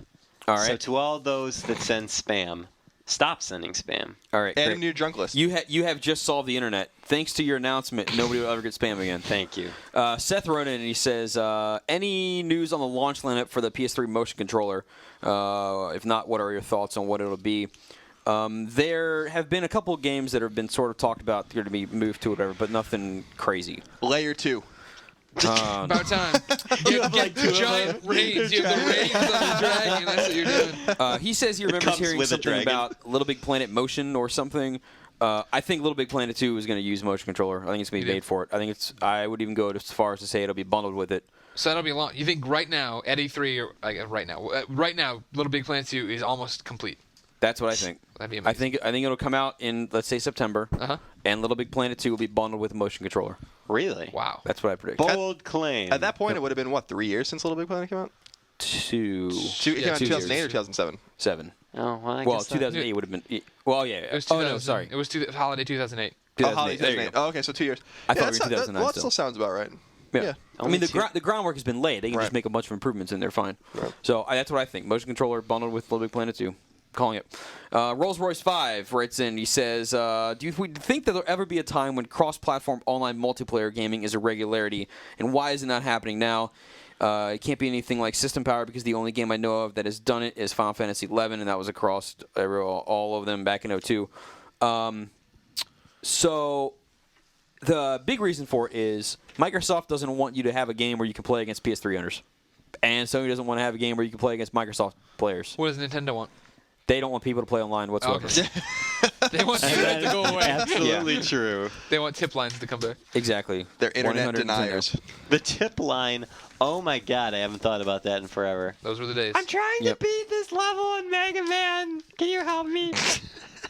S2: All right.
S1: So to all those that send spam, stop sending spam.
S2: All right.
S3: add
S2: great.
S3: him to your drunk list.
S2: You have just solved the internet. Thanks to your announcement, nobody will ever get spam again.
S1: Thank you.
S2: Seth wrote in and he says, any news on the launch lineup for the PS3 motion controller? If not, what are your thoughts on what it'll be? There have been a couple of games that have been sort of talked about going to be moved to whatever, but nothing crazy.
S3: Layer 2.
S4: About time. You have like giant reins. You have the reins on the dragon. That's what you're doing.
S2: He says he remembers
S1: comes
S2: hearing
S1: with a
S2: something
S1: dragon.
S2: about Little Big Planet Motion or something. I think Little Big Planet 2 is going to use motion controller. I think it's going to be
S4: You do?
S2: made for it. I would even go as far as to say it'll be bundled with it.
S4: So that'll be long. You think right now at E3 or right now, Little Big Planet 2 is almost complete.
S2: That's what I think.
S4: That'd be amazing.
S2: I think it'll come out in, let's say, September, and Little Big Planet 2 will be bundled with a motion controller.
S1: Really?
S4: Wow.
S2: That's what I predict.
S1: Bold claim.
S3: At that point, it would have been, 3 years since Little Big Planet came out?
S2: It
S3: It came out in 2008 or 2007?
S2: 7.
S1: Oh, well, I
S2: Well,
S1: guess
S2: 2008 would have been. Well, yeah.
S4: It was
S2: Oh
S4: 2000,
S2: no, sorry.
S4: It was holiday 2008.
S3: Oh, holiday
S2: 2008. There you
S3: 2008.
S2: go.
S3: Oh, okay, so 2 years.
S2: I thought
S3: Yeah,
S2: we were
S3: that's
S2: 2009
S3: That
S2: still.
S3: still sounds about right.
S2: Yeah.
S3: Yeah.
S2: I mean,
S1: Only
S2: the groundwork has been laid. They can
S3: Right.
S2: just make a bunch of improvements in there, fine.
S3: Right.
S2: So that's what I think. Motion controller bundled with Little Big Planet 2. Calling it. Rolls Royce 5 writes in. He says, do you think that there'll ever be a time when cross-platform online multiplayer gaming is a regularity, and why is it not happening now? It can't be anything like System Power because the only game I know of that has done it is Final Fantasy XI, and that was across all of them back in 2002. So the big reason for it is Microsoft doesn't want you to have a game where you can play against PS3 owners. And Sony doesn't want to have a game where you can play against Microsoft players.
S4: What does Nintendo want?
S2: They don't want people to play online whatsoever.
S4: Okay. They want internet to go away.
S1: Absolutely true.
S4: They want tip lines to come back.
S2: Exactly.
S3: They're internet
S2: 100
S3: deniers.
S1: The tip line. Oh my God, I haven't thought about that in forever.
S4: Those were the days.
S1: trying
S2: Yep.
S1: to beat this level in Mega Man. Can you help me?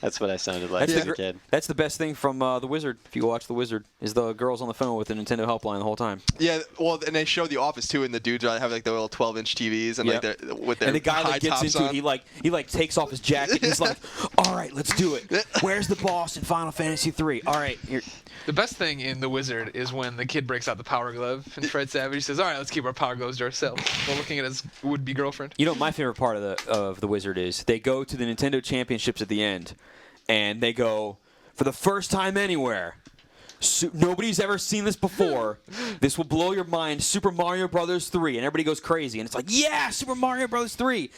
S1: That's what I sounded like
S2: That's,
S1: as a kid.
S2: that's the best thing from The Wizard. If you watch The Wizard, is the girls on the phone with the Nintendo helpline the whole time.
S3: Yeah, well, and they show The Office too, and the dudes have like the little 12-inch TVs and
S2: Yep.
S3: like their with their
S2: And the guy
S3: high
S2: that gets
S3: tops
S2: into
S3: on.
S2: it, he takes off his jacket. And he's like, "All right, let's do it. Where's the boss in Final Fantasy 3? All right, here."
S4: The best thing in The Wizard is when the kid breaks out the power glove and Fred Savage says, "All right, let's keep our power gloves to ourselves," while looking at his would-be girlfriend.
S2: You know, my favorite part of the Wizard is they go to the Nintendo Championships at the end, and they go, for the first time anywhere, nobody's ever seen this before. This will blow your mind. Super Mario Brothers 3, and everybody goes crazy, and it's like, yeah, Super Mario Brothers 3.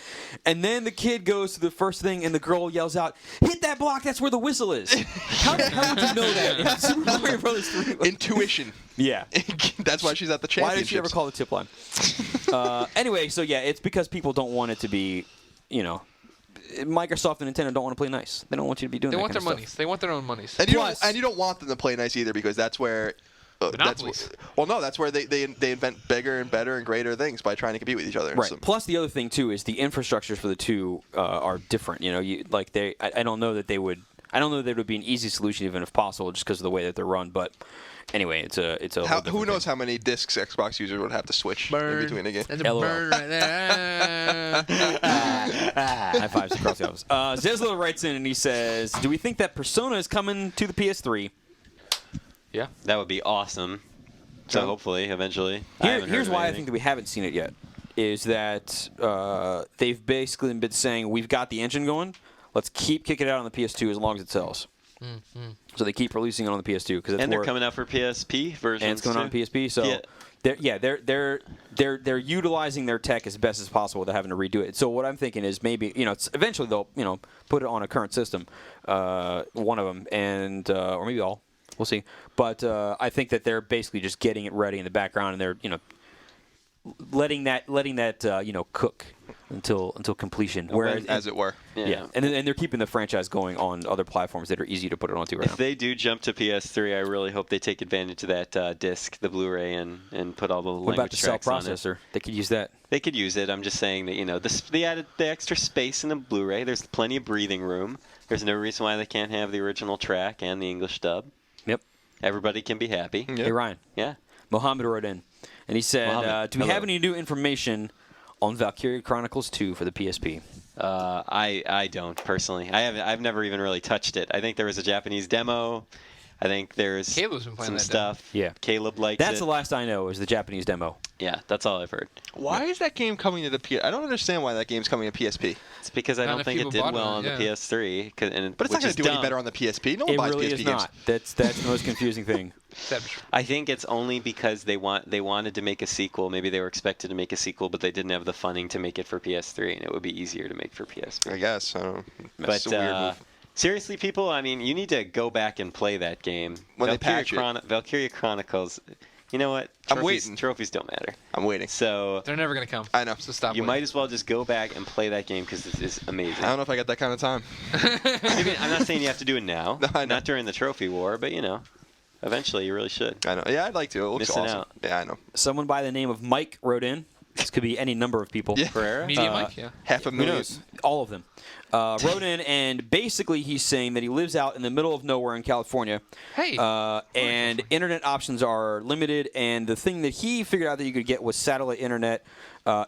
S2: And then the kid goes to the first thing, and the girl yells out, "Hit that block! That's where the whistle is." How the hell did you know that in Super Mario Brothers 3?
S3: Intuition.
S2: Yeah.
S3: That's why she's at the
S2: Why
S3: championships.
S2: did she ever call the tip line? Anyway, so yeah, it's because people don't want it to be, Microsoft and Nintendo don't want to play nice. They don't want you to be doing
S4: They
S2: that
S4: want their
S2: kind of
S4: monies. They want their own monies.
S3: And you,
S2: Plus-
S3: don't, and you don't want them to play nice either because that's where.
S4: Monopolies.
S3: That's where they invent bigger and better and greater things by trying to compete with each other.
S2: Right.
S3: So-
S2: Plus, the other thing too is the infrastructures for the two are different. I don't know that they would. I don't know that it would be an easy solution even if possible, just because of the way that they're run. But anyway, it's a whole
S3: Who
S2: different
S3: knows
S2: thing.
S3: how many discs Xbox users would have to switch in between a game?
S4: That's a
S2: LOL.
S4: burn right there.
S2: High fives across the office. Zezlo writes in and he says, "Do we think that Persona is coming to the PS3?"
S4: Yeah.
S1: That would be awesome. So hopefully, eventually.
S2: Here's why I think that we haven't seen it yet. Is that they've basically been saying, we've got the engine going, let's keep kicking it out on the PS2 as long as it sells. So they keep releasing it on the PS2 because
S1: And they're coming out for PSP versions.
S2: and it's coming on
S1: too.
S2: PSP. So they're utilizing their tech as best as possible without having to redo it. So what I'm thinking is maybe it's eventually they'll put it on a current system, one of them, and or maybe all. We'll see. But I think that they're basically just getting it ready in the background, and they're letting that cook until completion. Whereas
S3: As it were.
S2: yeah, and they're keeping the franchise going on other platforms that are easy to put it onto right now.
S1: If they do jump to PS3, I really hope they take advantage of that disc, the Blu-ray, and put all the
S2: What about
S1: language
S2: the cell
S1: tracks on it.
S2: processor? They could use that.
S1: They could use it. I'm just saying that they added the extra space in the Blu-ray. There's plenty of breathing room. There's no reason why they can't have the original track and the English dub.
S2: Yep.
S1: Everybody can be happy.
S2: Hey Ryan,
S1: Yeah.
S2: Mohammed wrote in, and he said,
S1: Mohammed,
S2: "Do we
S1: hello.
S2: have any new information on Valkyria Chronicles 2 for the PSP?"
S1: I don't personally. I've never even really touched it. I think there was a Japanese demo. I think there's
S4: Caleb's been playing
S1: some
S4: that demo.
S1: stuff.
S2: Yeah.
S1: Caleb likes
S2: That's
S1: it.
S2: the last I know is the Japanese demo.
S1: Yeah, that's all I've heard.
S3: Why is that game coming to the PS? I don't understand why that game's coming to PSP.
S1: It's because I
S4: Not
S1: don't
S4: enough
S1: think it
S4: people
S1: did
S4: bought it
S1: well
S4: on
S1: on
S4: it,
S1: the
S4: yeah.
S1: PS3.
S3: But it's not
S1: which
S3: going
S1: is
S3: to do any
S1: dumb.
S3: better on the PSP. No one
S2: It
S3: buys
S2: really
S3: PSP
S2: is
S3: games.
S2: not. That's the most confusing thing.
S1: I think it's only because they wanted to make a sequel. Maybe they were expected to make a sequel, but they didn't have the funding to make it for PS3, and it would be easier to make for PSP.
S3: I guess. I don't know.
S1: But
S3: That's a weird move.
S1: seriously, people, I mean, you need to go back and play that game.
S3: When they patch it.
S1: Valkyria Chronicles. You know what?
S3: I'm waiting.
S1: Trophies don't matter.
S3: I'm waiting.
S1: So
S4: They're never going to come.
S3: I know.
S4: So stop
S1: you
S4: waiting.
S1: might as well just go back and play that game because it is amazing.
S3: I don't know if I got that kind of time.
S1: Maybe, I'm not saying you have to do it now.
S3: No, I know.
S1: Not during the trophy war, but eventually you really should.
S3: I know. Yeah, I'd like to. It looks
S1: Missing
S3: awesome.
S1: out.
S3: Yeah, I know.
S2: Someone by the name of Mike wrote in. This could be any number of people.
S3: Yeah.
S1: Pereira?
S4: Media Mike, yeah.
S3: Half a
S2: Who
S3: million.
S2: knows? All of them. Wrote in, and basically he's saying that he lives out in the middle of nowhere in California.
S4: Hey.
S2: And internet options are limited, and the thing that he figured out that you could get was satellite internet.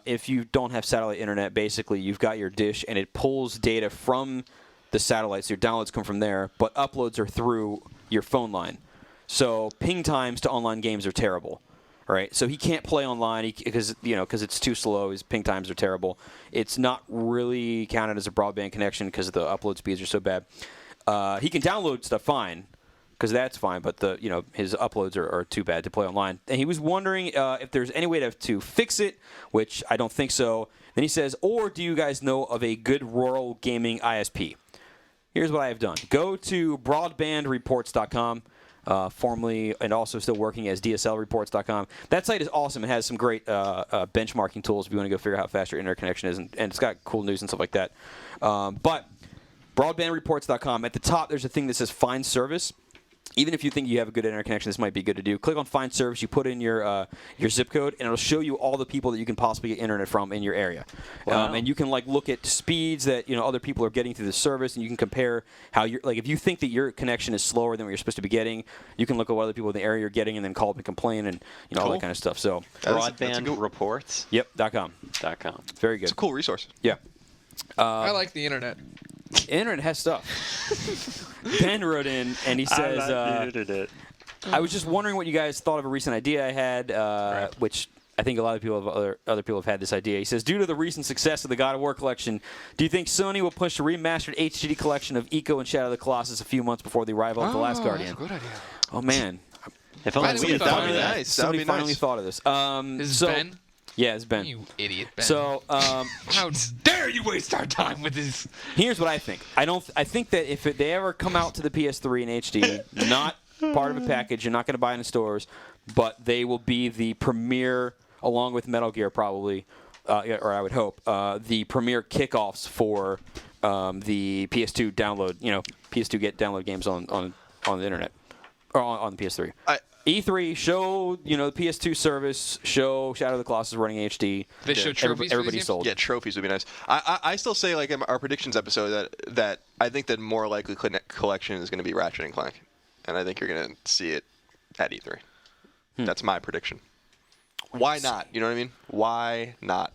S2: If you don't have satellite internet, basically you've got your dish, and it pulls data from the satellite, so your downloads come from there, but uploads are through your phone line. So ping times to online games are terrible. Right, so he can't play online because it's too slow. His ping times are terrible. It's not really counted as a broadband connection because the upload speeds are so bad. He can download stuff fine, because that's fine. But his uploads are too bad to play online. And he was wondering if there's any way to fix it, which I don't think so. Then he says, or do you guys know of a good rural gaming ISP? Here's what I have done. Go to broadbandreports.com. Formerly and also still working as DSLreports.com. That site is awesome. It has some great benchmarking tools if you want to go figure out how fast your internet connection is, and it's got cool news and stuff like that. But broadbandreports.com, at the top there's a thing that says Find Service. Even if you think you have a good internet connection, this might be good to do. Click on Find Service. You put in your zip code, and it'll show you all the people that you can possibly get internet from in your area.
S1: Wow.
S2: And you can look at speeds that other people are getting through the service, and you can compare how you're if you think that your connection is slower than what you're supposed to be getting, you can look at what other people in the area are getting, and then call up and complain, and all
S3: Cool.
S2: that kind of stuff. So
S3: That's a good-
S1: Broadbandreports.com.
S2: yep, .com. Very good.
S3: It's a cool resource.
S2: Yeah.
S4: I like the internet.
S2: Internet has stuff. Ben wrote in, and he says, I was just wondering what you guys thought of a recent idea I had, which I think a lot of people other people have had this idea. He says, due to the recent success of the God of War collection, do you think Sony will push a remastered HD collection of Eco and Shadow of the Colossus a few months before the arrival of The Last Guardian?
S4: That's a good idea.
S2: Oh, man.
S1: If only
S4: Finally
S1: we had
S4: thought
S1: thought
S4: of
S1: of
S4: that.
S1: that.
S3: Nice. That would
S2: Somebody
S3: be
S2: finally
S3: nice.
S2: thought of this.
S4: This is
S2: so,
S4: Ben?
S2: Yeah, it's Ben.
S4: You idiot, Ben.
S2: So,
S4: how dare you waste our time with this?
S2: here's what I think. I think that if they ever come out to the PS3 in HD, not part of a package, you're not going to buy it in stores, but they will be the premier, along with Metal Gear probably, or I would hope, the premier kickoffs for the PS2 download. PS2 get download games on the internet or on the PS3. E3 show, the PS2 service, show Shadow of the Colossus running HD.
S4: They show trophies.
S2: Everybody sold.
S3: Yeah, trophies would be nice. I still say, like in our predictions episode, that I think the more likely collection is going to be Ratchet and Clank, and I think you're going to see it at E3. That's my prediction. Why not? You know what I mean? Why not?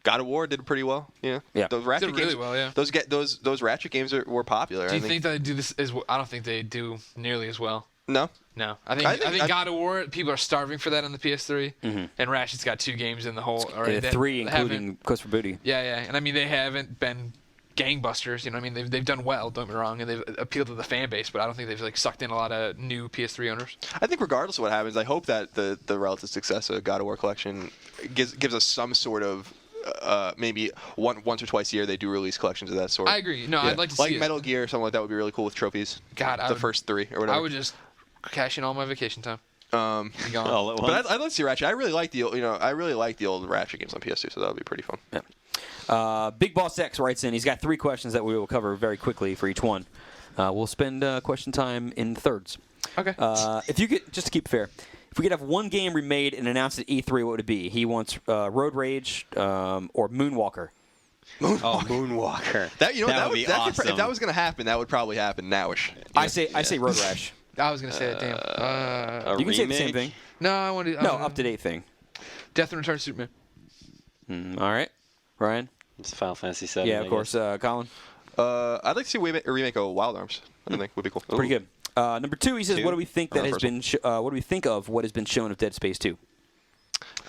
S3: God of War did pretty well. Yeah. Those Ratchet
S4: did
S3: games,
S4: really well. Yeah.
S3: Those Ratchet games were popular.
S4: Do you think that they do this as well? I don't think they do nearly as well.
S3: No.
S4: No, I think God of War. People are starving for that on the PS3, and Ratchet's got 2 games in the whole. Or
S2: Yeah, 3, including Quest for Booty.
S4: Yeah, and I mean they haven't been gangbusters. You know, what I mean they've done well. Don't get me wrong, and they've appealed to the fan base, but I don't think they've like sucked in a lot of new PS3 owners.
S3: I think regardless of what happens, I hope that the relative success of God of War collection gives us some sort of. Maybe once or twice a year they do release collections of that sort.
S4: I agree. No, I'd like to see
S3: like Metal Gear or something like that would be really cool with trophies.
S4: God,
S3: the first 3 or whatever.
S4: I would just cash in all my vacation time. Be gone.
S1: All at once.
S3: But I'd like to see Ratchet. I really like the old Ratchet games on PS2, so that would be pretty fun.
S2: Yeah. Big Boss X writes in. He's got 3 questions that we will cover very quickly for each one. We'll spend question time in thirds.
S4: Okay.
S2: If you could, just to keep it fair, if we could have one game remade and announced at E3, what would it be? He wants Road Rage or Moonwalker.
S1: Moonwalker.
S3: That
S1: would be awesome.
S3: If that was going to happen, that would probably happen nowish.
S2: I say Road Rash.
S4: I was gonna say it. Damn.
S1: A
S2: You can say the
S1: remake?
S2: same thing.
S4: No, I want to.
S2: No, up-to-date thing.
S4: Death and Return of Superman.
S2: All right. Ryan?
S1: It's Final Fantasy VII.
S2: Yeah, of course. Colin?
S3: I'd like to see a remake of Wild Arms. I think would be cool.
S2: Pretty good. Number 2, he says,
S1: 2?
S2: what do we think that has
S3: First
S2: been? What do we think of what has been shown of Dead Space 2?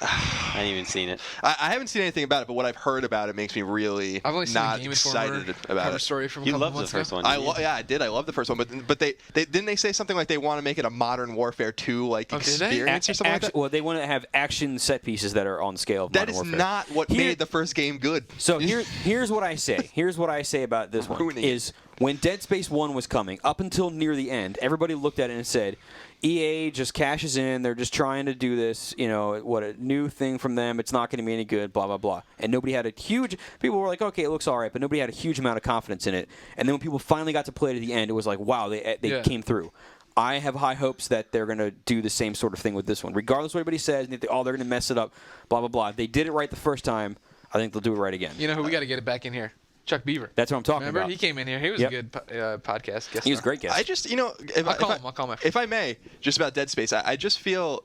S1: I ain't even seen it.
S3: I haven't seen anything about it, but what I've heard about it makes me really
S4: I've only seen
S3: not
S4: the Game
S3: excited
S4: Informer
S3: about
S4: cover
S3: it.
S4: story from a
S1: You
S4: couple
S1: loved the
S4: months
S1: first
S4: ago.
S1: one.
S3: I did. I love the first one, but they didn't they say something like they want to make it a Modern Warfare 2 like
S4: Oh, did they?
S3: experience or something like that?
S2: Well, they want to have action set pieces that are on the scale of
S3: That
S2: Modern
S3: is
S2: Warfare.
S3: not what made the first game good.
S2: So here's what I say. Here's what I say about this one
S3: Ruining it.
S2: is when Dead Space 1 was coming, up until near the end, everybody looked at it and said, EA just cashes in. They're just trying to do this, what a new thing from them. It's not going to be any good, blah, blah, blah. And nobody had a huge – people were like, okay, it looks all right, but nobody had a huge amount of confidence in it. And then when people finally got to play it at the end, it was like, wow, they came through. I have high hopes that they're going to do the same sort of thing with this one. Regardless of what everybody says, they're going to mess it up, blah, blah, blah. They did it right the first time. I think they'll do it right again.
S4: You know who we got to get it back in here? Chuck Beaver.
S2: That's what I'm talking
S4: Remember?
S2: about.
S4: He came in here. He was a good podcast guest.
S2: He was a great guest.
S3: I just,
S4: I'll call him.
S3: If I may, just about Dead Space, I just feel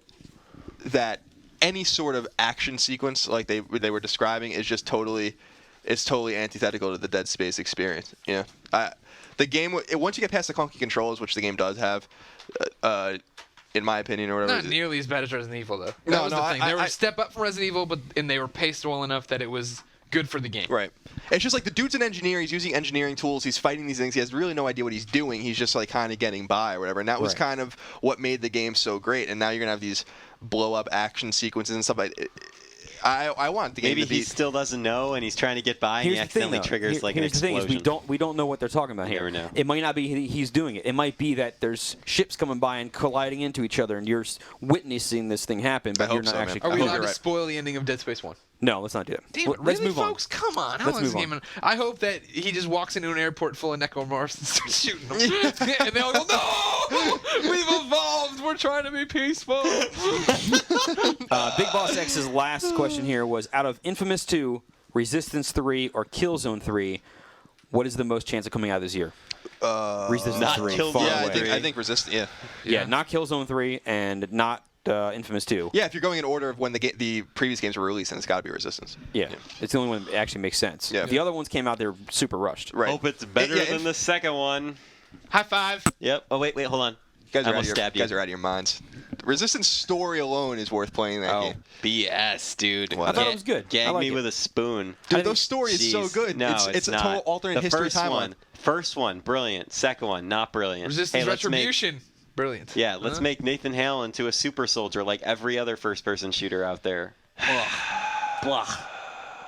S3: that any sort of action sequence like they were describing is just totally antithetical to the Dead Space experience. The game, once you get past the clunky controls, which the game does have, in my opinion, or whatever.
S4: Not nearly as bad as Resident Evil, though. That
S3: No,
S4: was
S3: no,
S4: the thing. They were
S3: I-
S4: a step up from Resident Evil, and they were paced well enough that it was good for the game.
S3: Right. It's just like the dude's an engineer. He's using engineering tools. He's fighting these things. He has really no idea what he's doing. He's just like kind of getting by or whatever. And that was
S2: Right.
S3: kind of what made the game so great. And now you're gonna have these blow up action sequences and stuff like. I want the game
S1: Maybe
S3: to be.
S1: he still doesn't know, and he's trying to get by, and
S2: Here's
S1: he
S2: the thing,
S1: accidentally
S2: though.
S1: triggers like an
S2: Here's the thing
S1: explosion.
S2: is we don't know what they're talking about
S1: You
S2: here.
S1: never know.
S2: It might not be he's doing it. It might be that there's ships coming by and colliding into each other, and you're witnessing this thing happen, but
S3: I
S2: you're
S3: hope
S2: not
S3: so, man.
S2: actually.
S4: Are we
S3: I hope
S4: allowed
S3: you're
S4: to
S3: right.
S4: spoil the ending of Dead Space 1?
S2: No, let's not do that.
S4: Damn it,
S2: Let's
S4: really,
S2: move on.
S4: folks? Come on. How
S2: Let's
S4: long is
S2: move
S4: this game? I hope that he just walks into an airport full of necromorphs and starts shooting them. And they all go, no! We've evolved! We're trying to be peaceful!
S2: Big Boss X's last question here was: out of Infamous 2, Resistance 3, or Killzone 3, what is the most chance of coming out this year? Resistance
S1: not
S2: 3,
S1: Killzone
S2: far
S3: Yeah,
S2: away.
S3: I think Resist. Yeah.
S2: Yeah, not Killzone 3 and not Infamous 2.
S3: Yeah, if you're going in order of when the previous games were released, then it's got to be Resistance.
S2: Yeah, it's the only one that actually makes sense.
S3: Yeah.
S2: The other ones came out, they're super rushed.
S3: Right.
S1: Hope it's better
S3: Yeah,
S1: than the second one.
S4: High five.
S1: Yep. Oh wait, hold on.
S3: You guys
S1: I
S3: are, out
S1: almost
S3: of your,
S1: stabbed
S3: you guys
S1: you.
S3: are out of your minds. Resistance story alone is worth playing that
S1: Oh,
S3: game.
S1: BS, dude.
S3: What? I
S2: thought it was good. I
S1: Gag
S2: like
S1: me
S2: it.
S1: with a spoon.
S3: Dude, those story is so
S1: Jeez.
S3: good.
S1: No,
S3: it's a
S1: not.
S3: total alternate
S1: the
S3: history
S1: first
S3: timeline.
S1: First one, brilliant. Second one, not brilliant.
S4: Resistance
S1: Hey, let's make-
S4: Retribution. Brilliant.
S1: Yeah, let's make Nathan Hale into a super soldier like every other first-person shooter out there. Blah.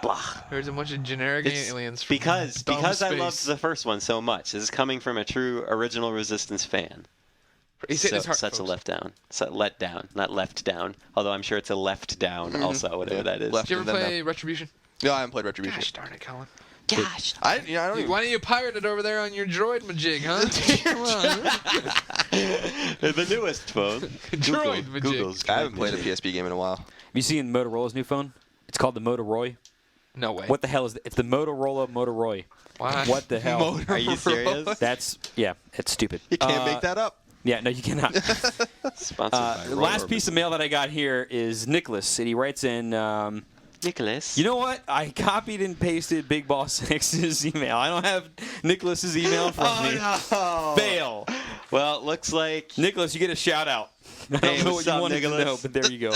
S1: Blah.
S4: There's a bunch of generic
S1: It's
S4: aliens. From
S1: because
S4: dumb
S1: I
S4: space.
S1: loved the first one so much. This is coming from a true original Resistance fan.
S4: He's hitting his heart,
S1: Such a
S4: folks.
S1: let down. Let down, not left down. Although I'm sure it's a left down also, whatever that is.
S3: Left.
S4: Did you ever
S3: and then
S4: play Retribution?
S3: No, I haven't played Retribution.
S4: Gosh darn it, Colin.
S1: Gosh.
S3: I don't even.
S4: Why don't you pirate it over there on your droid majig, huh? Come on.
S1: The newest phone.
S4: Droid majig.
S1: Google's.
S3: I haven't played a PSP game in a while.
S2: Have you seen Motorola's new phone? It's called the Motoroy.
S4: No way.
S2: What the hell is it? It's the Motorola Motoroy.
S4: Why?
S2: What the hell?
S1: Are you serious?
S2: That's it's stupid.
S3: You can't make that up.
S2: Yeah, no, you cannot.
S1: Sponsored by
S2: The
S1: Roy
S2: last
S1: Orbison.
S2: piece of mail that I got here is Nicholas, and he writes in.
S1: Nicholas.
S2: You know what? I copied and pasted Big Boss X's email. I don't have Nicholas's email in front of me.
S1: no.
S2: Fail.
S1: Well, it looks like
S2: Nicholas, you get a shout out. I don't
S1: Hey,
S2: know
S1: what's
S2: what you
S1: up,
S2: wanted to
S1: Nicholas?
S2: know, but there you go.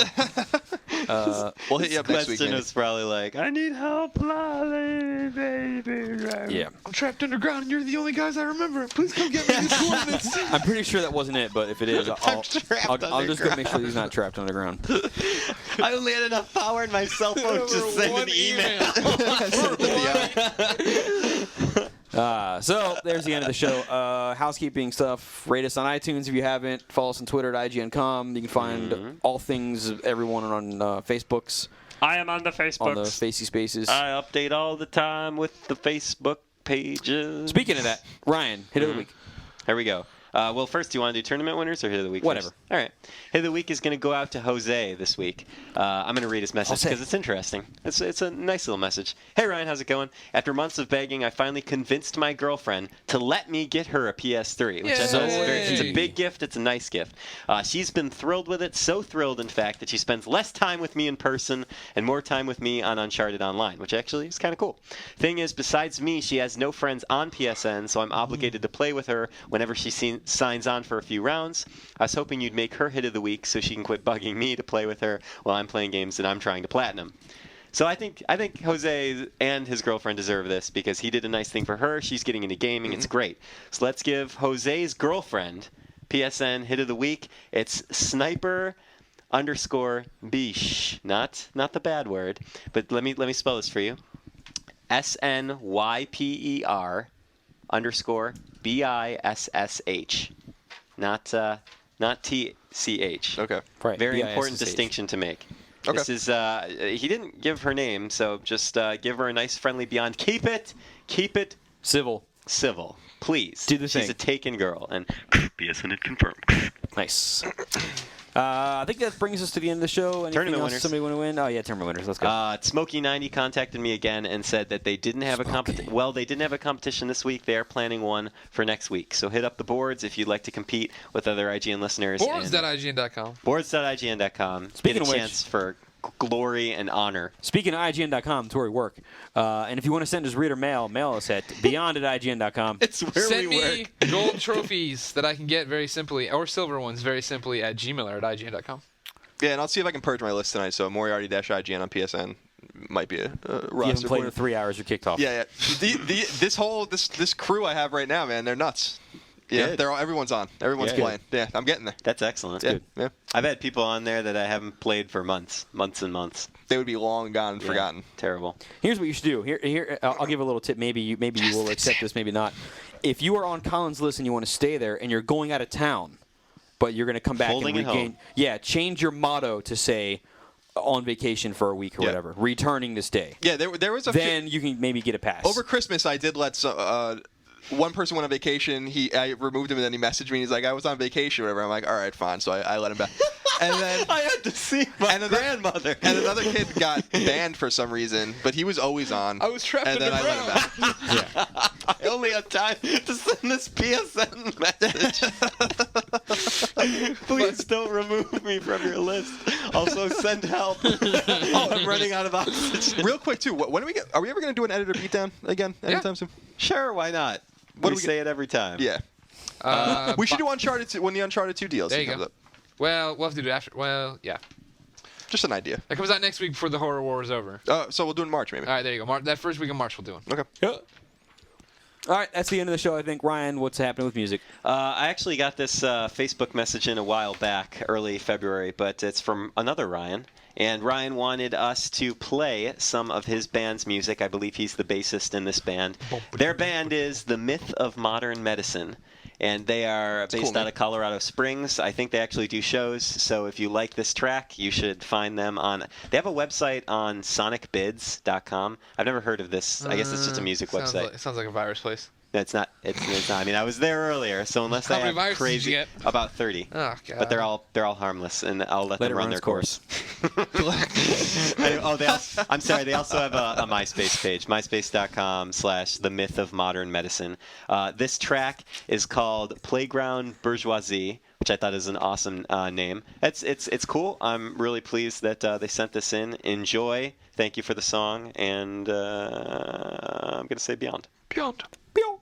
S3: We'll hit you up next week.
S1: question
S3: Maybe.
S1: was probably like, I need help, Lolly, baby.
S2: Yeah.
S4: I'm trapped underground and you're the only guys I remember. Please come get me these coordinates.
S2: I'm pretty sure that wasn't it, but if it is, I'll just go make sure he's not trapped underground.
S1: I only had enough power in my cell phone to send an email.
S2: So there's the end of the show. Housekeeping stuff. Rate us on iTunes if you haven't. Follow us on Twitter at IGN.com. You can find all things, everyone on Facebooks,
S1: I am on the Facebook.
S2: on the Facey Spaces.
S1: I update all the time with the Facebook pages.
S2: Speaking of that, Ryan, hit of the week.
S1: Here we go. Well, first, do you want to do tournament winners or hit of the week?
S2: Whatever.
S1: First? All right. Hit of the week is going to go out to Jose this week. I'm going to read his message
S2: Jose.
S1: because it's interesting. It's a nice little message. Hey, Ryan, how's it going? After months of begging, I finally convinced my girlfriend to let me get her a PS3, which I know it's a big gift. It's a nice gift. She's been thrilled with it, so thrilled, in fact, that she spends less time with me in person and more time with me on Uncharted Online, which actually is kind of cool. Thing is, besides me, she has no friends on PSN, so I'm obligated to play with her whenever she signs on for a few rounds. I was hoping you'd make her hit of the week so she can quit bugging me to play with her while I'm playing games that I'm trying to platinum. So I think Jose and his girlfriend deserve this because he did a nice thing for her. She's getting into gaming. It's great. So let's give Jose's girlfriend PSN hit of the week. It's sniper_bish. Not the bad word, but let me spell this for you. SNYPER_BISSH. Not TCH.
S3: Okay.
S2: Right.
S1: Very
S2: BISSH.
S1: important distinction to make.
S3: Okay.
S1: This is he didn't give her name, so just give her a nice friendly beyond. Keep it
S2: Civil.
S1: civil, please.
S2: Do the
S1: She's
S2: thing.
S1: a taken girl, and PSN it confirmed.
S2: Nice. I think that brings us to the end of the show. Anything
S1: Tournament
S2: else
S1: winners.
S2: somebody want to win? Oh yeah, tournament winners. Let's go.
S1: Smokey90 contacted me again and said that they didn't have a they didn't have a competition this week. They are planning one for next week. So hit up the boards if you'd like to compete with other IGN listeners.
S4: Boards.ign.com.
S1: Boards.ign.com.
S2: Speaking
S1: Get
S2: of
S1: a
S2: which-
S1: chance for glory and honor.
S2: Speaking of IGN.com, it's where we work. And if you want to send us reader mail, mail us at beyond@IGN.com.
S1: It's where
S4: Send
S1: we
S4: me
S1: work.
S4: gold trophies that I can get very simply, or silver ones very simply at gmail@ign.com.
S3: Yeah, and I'll see if I can purge my list tonight. So Moriarty-IGN on PSN might be a
S2: If you haven't
S3: roster
S2: played
S3: for
S2: in 3 hours, you're kicked off.
S3: Yeah. This crew I have right now, man, they're nuts. Yeah,
S1: Good.
S3: everyone's on. Everyone's
S1: Yeah.
S3: playing. Yeah, I'm getting there.
S1: That's excellent.
S3: Yeah, yeah.
S1: I've had people on there that I haven't played for months and months.
S3: They would be long gone and
S1: Yeah.
S3: forgotten.
S1: Terrible.
S2: Here's what you should do. Here, I'll give a little tip. Maybe you will accept this, maybe not. If you are on Colin's list and you want to stay there, and you're going out of town, but you're going to come back
S1: Folding
S2: and
S1: at
S2: regain.
S1: home.
S2: Yeah, change your motto to say on vacation for a week or
S3: Yeah.
S2: whatever, returning this day.
S3: Yeah, there was a
S2: Then you can maybe get a pass.
S3: over Christmas. I did let one person went on vacation. I removed him, and then he messaged me. And he's like, "I was on vacation, or whatever." I'm like, "All right, fine." So I let him back. And then
S1: I had to see my grandmother.
S3: And another kid got banned for some reason, but he was always on.
S4: I was trapped
S3: and then I let him
S4: underground.
S3: back.
S1: I only have time to send this PSN message. Please don't remove me from your list. Also, send help. Oh, I'm running out of oxygen.
S3: Real quick too, when do we get? Are we ever going to do an editor beatdown again anytime soon?
S1: Sure, why not?
S3: What do
S1: We
S3: we
S1: say it every time.
S3: Yeah. We should do Uncharted 2 when the Uncharted 2 DLC
S4: There you
S3: comes
S4: go.
S3: up.
S4: Well, we'll have to do it after. Well, yeah.
S3: Just an idea.
S4: That comes out next week before the horror war is over.
S3: So we'll do it in March maybe.
S4: All right, there you go. That first week of March, we'll do it.
S3: Okay.
S2: All right, that's the end of the show, I think. Ryan, what's happening with music?
S1: I actually got this Facebook message in a while back, early February, but it's from another Ryan. And Ryan wanted us to play some of his band's music. I believe he's the bassist in this band. Their band is The Myth of Modern Medicine. and they are based
S3: cool, man.
S1: out of Colorado Springs. I think they actually do shows, so if you like this track, you should find them on. They have a website on sonicbids.com. I've never heard of this. I guess it's just a music website.
S4: It sounds like a virus place.
S1: It's not. It's not. I mean, I was there earlier, so unless
S4: How
S1: they
S4: many
S1: have
S4: viruses did you
S1: crazy,
S4: get?
S1: about 30.
S4: Oh god.
S1: But they're all harmless, and I'll let them
S2: it
S1: run
S2: run
S1: their
S2: its course.
S1: I'm sorry. They also have a MySpace page, myspace.com/themythofmodernmedicine. This track is called Playground Bourgeoisie, which I thought is an awesome name. It's cool. I'm really pleased that they sent this in. Enjoy. Thank you for the song, and I'm gonna say beyond.
S3: Beyond.
S2: Pew.